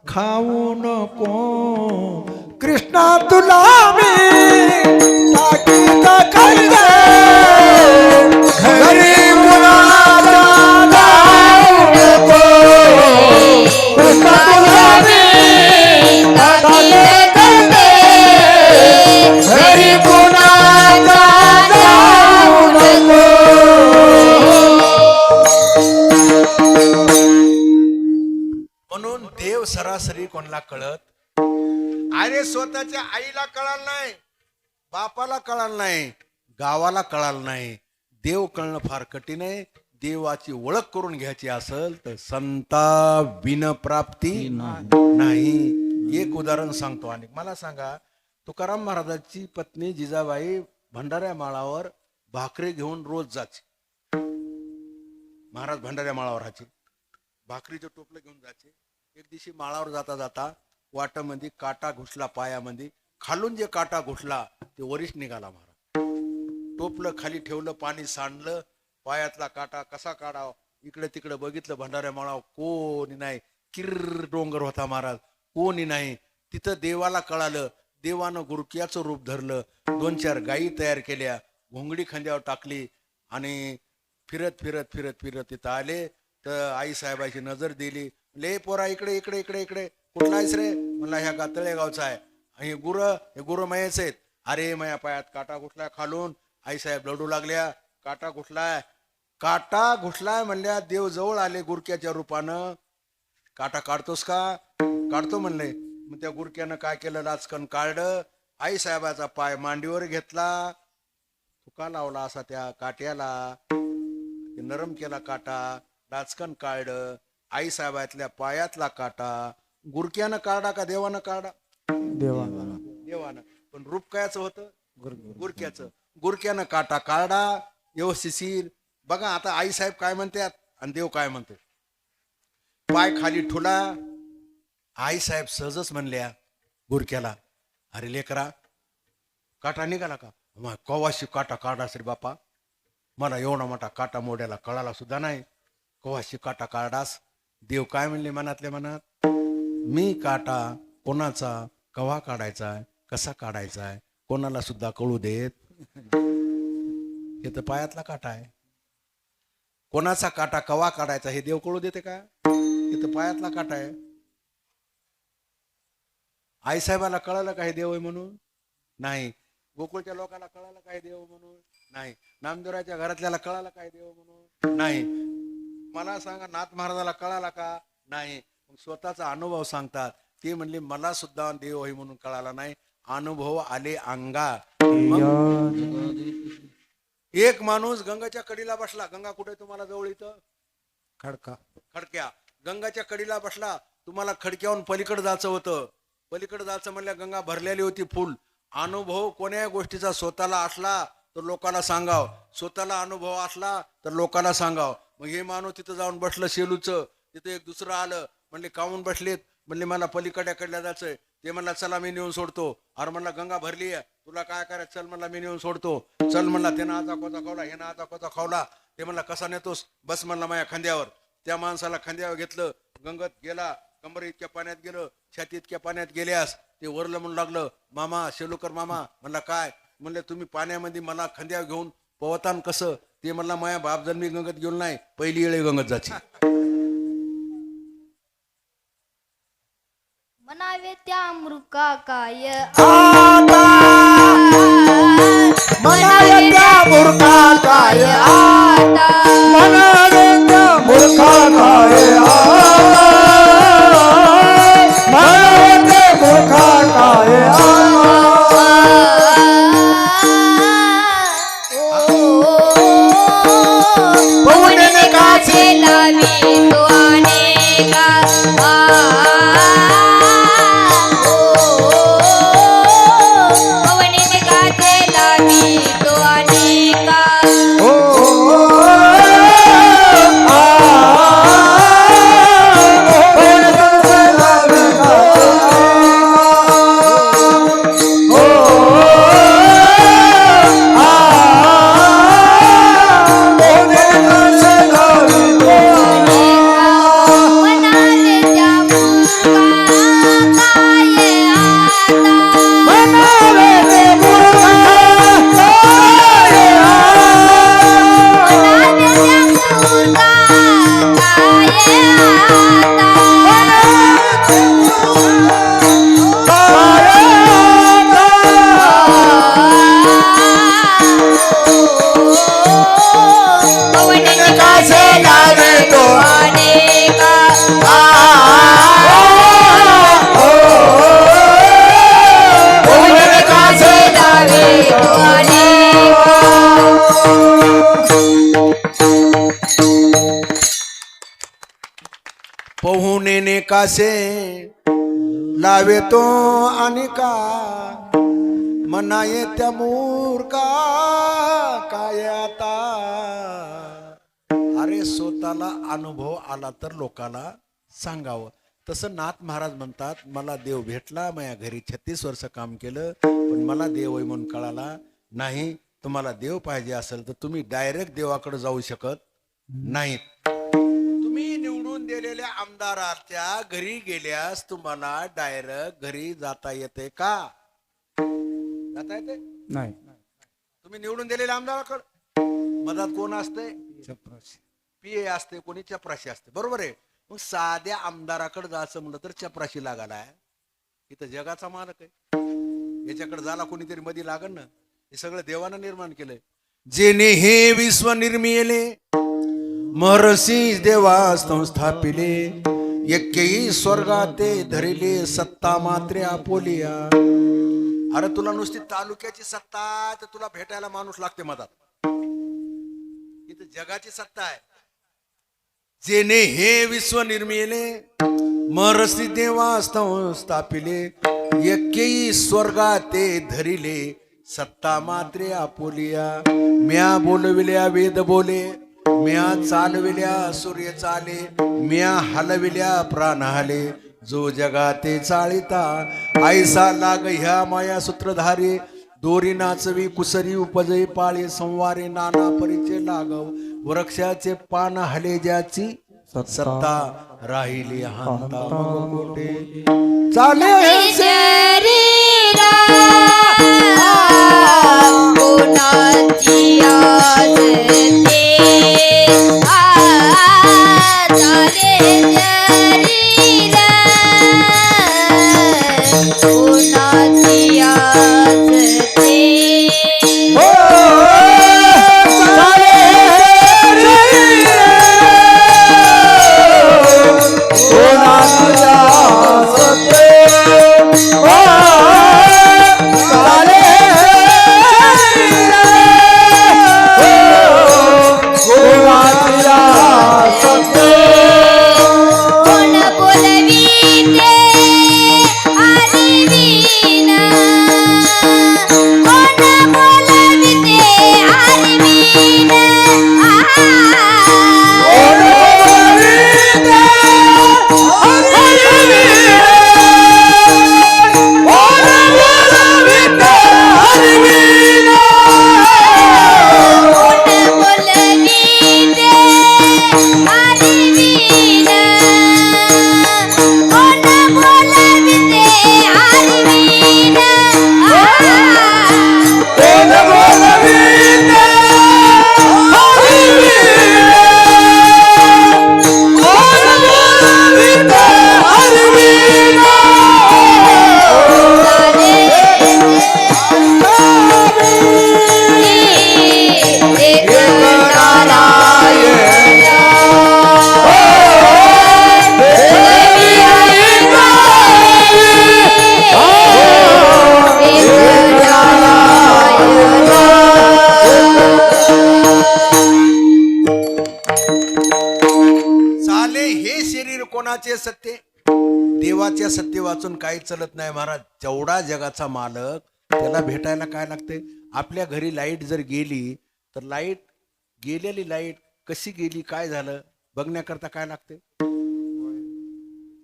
खाऊ नको कृष्णा तुला मी ताकीद करते घरी मुलाचा जाऊ नको कृष्णा तुला मी ताकीद करते घरी मुलाचा अरे स्वतःच्या आईला कळालं नाही, बापाला कळालं नाही, गावाला कळालं नाही. देव कळणं फार कठीण आहे. देवाची ओळख करून घ्यायची असेल तर संता बिन प्राप्ती नाही. एक उदाहरण सांगतो. आणि मला सांगा, तुकाराम महाराजांची पत्नी जिजाबाई भंडाऱ्या माळावर भाकरी घेऊन रोज जायची. महाराज भंडाऱ्या माळावर राहायचे, भाकरीचं टोपलं घेऊन जायचे. एक दिवशी माळावर जाता जाता वाटामध्ये काटा घुसला पायामध्ये. खालून जे काटा घुसला ते वरिष्ठ निघाला. महाराज टोपलं खाली ठेवलं, पाणी सांडलं, पायातला काटा कसा काढावा इकडे तिकडे बघितलं. भंडाऱ्या माळावर कोणी नाही, किर्र डोंगर होता महाराज, कोणी नाही. तिथं देवाला कळालं. देवानं गुरक्याचं रूप धरलं. 2-4 गायी तयार केल्या, घोंगडी खांद्यावर टाकली आणि फिरत फिरत फिरत फिरत तिथं आले. तर आई साहेबाची नजर दिली. ले पोरा इकडे इकडे इकडे इकडे. कुठला आहेस रे? म्हणला ह्या गातळे गावचा आहे. हे गुरं मायाच आहेत. अरे माया पायात काटा घुसलाय खालून. आई साहेब रडू लागल्या. काटा घुसलाय, काटा घुसलाय म्हणल्या. देव जवळ आले गुरक्याच्या रूपानं. काटा काढतोस का? काढतो म्हणले. मग त्या गुरक्यानं काय केलं, लाचकन काढलं. आई साहेबाचा पाय मांडीवर घेतला, तुका लावला असा त्या काट्याला, नरम केला काटा, लाचकन काढलं. आई साहेबातल्या पायातला काटा गुरक्यानं काढा का देवानं काढा? देवानं. पण रूप कायचं होतं? गुरक्याचं. गुरक्यानं काटा काढा व्यवस्थित. बघा आता आई साहेब काय म्हणतात आणि देव काय म्हणतो. पाय खाली ठुला. आई साहेब सहजच म्हणल्या गुरक्याला, अरे लेकरा काटा निघाला का? कवाशी काटा काढा रे बापा, मला एवढा मोठा काटा मोड्याला कळाला सुद्धा नाही. कवाशी काटा काढास. देव काय म्हणले मनातल्या मनात, मी काटा कोणाचा कवा काढायचा, कसा काढायचा कोणाला सुद्धा कळू देत. हे तर पायातला काटा आहे. कोणाचा काटा कवा काढायचा हे देव कळू देते का? हे तर पायातला काटा आहे. आई साहेबाला कळालं काय देव आहे म्हणून? नाही. गोकुळच्या लोकांना कळालं काय देव म्हणून? नाही. नामदेवराच्या घरातल्याला कळालं काय देव म्हणून? नाही. मला सांगा, नाथ महाराजाला कळाला का? नाही. स्वतःचा अनुभव सांगतात. ते म्हणले मला सुद्धा देव आहे म्हणून कळाला नाही, अनुभव आले अंगा. एक माणूस गंगाच्या कडीला बसला. गंगा कुठे तुम्हाला जवळ? इथं खडक्या. गंगाच्या कडीला बसला. तुम्हाला खडक्याहून पलीकडे जायचं होतं. पलीकडे जायचं म्हणल्या गंगा भरलेली होती फुल. अनुभव कोण्या गोष्टीचा स्वतःला असला तर लोकांना सांगाव, स्वतःला अनुभव असला तर लोकांना सांगाव. मग हे माणूस तिथं जाऊन बसलं शेलूचं. तिथं एक दुसरं आलं. म्हणले काहून बसलेत? म्हणले मला पलीकड्याकडल्या जायचंय. ते म्हणला चला मी नेऊन सोडतो. अरे म्हणला गंगा भरली आहे, तुला काय करायचं? चल म्हणला मी नेऊन सोडतो. चल म्हणला. त्यानं आता कोचा खावला, हे आता कोचा खावला. ते म्हणला कसा नेतोस? बस म्हणला माझ्या खांद्यावर. त्या माणसाला खांद्यावर घेतलं. गंगत गेला. कंबर इतक्या पाण्यात गेलं, छाती इतक्या पाण्यात गेल्यास ते वरलं म्हणू लागलं, मामा शेलूकर मामा. म्हणला काय? म्हणले तुम्ही पाण्यामध्ये मला खांद्यावर घेऊन पवतान कसं? ते म्हणला माया बाप जन्मी गंगत गेलो नाही, पहिली येळे गंगत जायची. म्हणावे त्या मृका काय म्हणावे त्या मूर्खा काय आता म्हणावे त्या मूर्खा काय म्हणावे त्या मूर्खा काय पवने काचे लावी तो अनेका पवने काचे लावी तो अनेका कासे लावे तो आणि का मनाये त्या मूर्खा काय आता. अरे स्वतःला अनुभव आला तर लोकाला सांगावं. तसं नाथ महाराज म्हणतात, मला देव भेटला, माझ्या घरी 36 वर्ष काम केलं, पण मला देव आहे म्हणून कळाला नाही. तुम्हाला देव पाहिजे असेल तर तुम्ही डायरेक्ट देवाकडे जाऊ शकत नाहीत. तुम्ही निवडून दिलेल्या आमदाराच्या घरी गेल्यास तुम्हाला डायरेक्ट घरी जाता येते का? जाता येते नाही. तुम्ही निवडून दिलेल्या आमदाराकडे मधात कोण असते? चपराशी. पीए असते, कोणी चपराशी असते, बरोबर आहे. मग साध्या आमदाराकडे जायचं म्हणलं तर चपराशी लागायला. इथं जगाचा मालक आहे, याच्याकडे झाला कोणीतरी मध्ये लागण ना. हे सगळं देवानं निर्माण केलंय. जेने हे विश्व निर्मिले महर्षी देवा संस्थापिले यक्केही स्वर्गाते धरिले सत्ता मात्रे आपोलिया. अरे तुला नुसती तालुक्याची सत्ता तर तुला भेटायला माणूस लागते मधात. इथं जगाची सत्ता आहे. जेने हे विश्व निर्मिले महर्षी देवा संस्थापिले यक्केही स्वर्गाते धरिले सत्ता मात्रे आपोलिया. म्या बोलविल्या वेद बोले, म्या चालविल्या सूर्य चाले, म्या हलविल्या प्राण हले, जो जगाते चाळिता ऐसा लाग ह्या माया सूत्रधारे. दोरी नाचवी कुसरी उपजय पाळे संवारे नाना परिचय लागाव. वृक्षाचे पान हले ज्याची सत्ता राहिली हांता मग कोठे. चाले शरीरा कोणाची आजते चाले शरीरा कोणाची आजते. कोणाचे सत्य? देवाच्या सत्य वाचून काही चलत नाही महाराज. जेवढा जगाचा मालक त्याला भेटायला काय लागते? आपल्या घरी लाईट जर गेली तर लाईट गेलेली लाईट कशी गेली काय झालं बघण्याकरता काय लागते?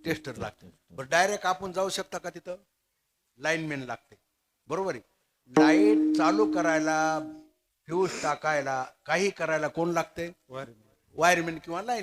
टेस्टर लागते. बरं डायरेक्ट आपण जाऊ शकता का तिथं? लाईनमॅन लागते, बरोबर आहे. लाईट चालू करायला फ्यूज टाकायला काही करायला कोण लागते? वायरमॅन किंवा लाईन.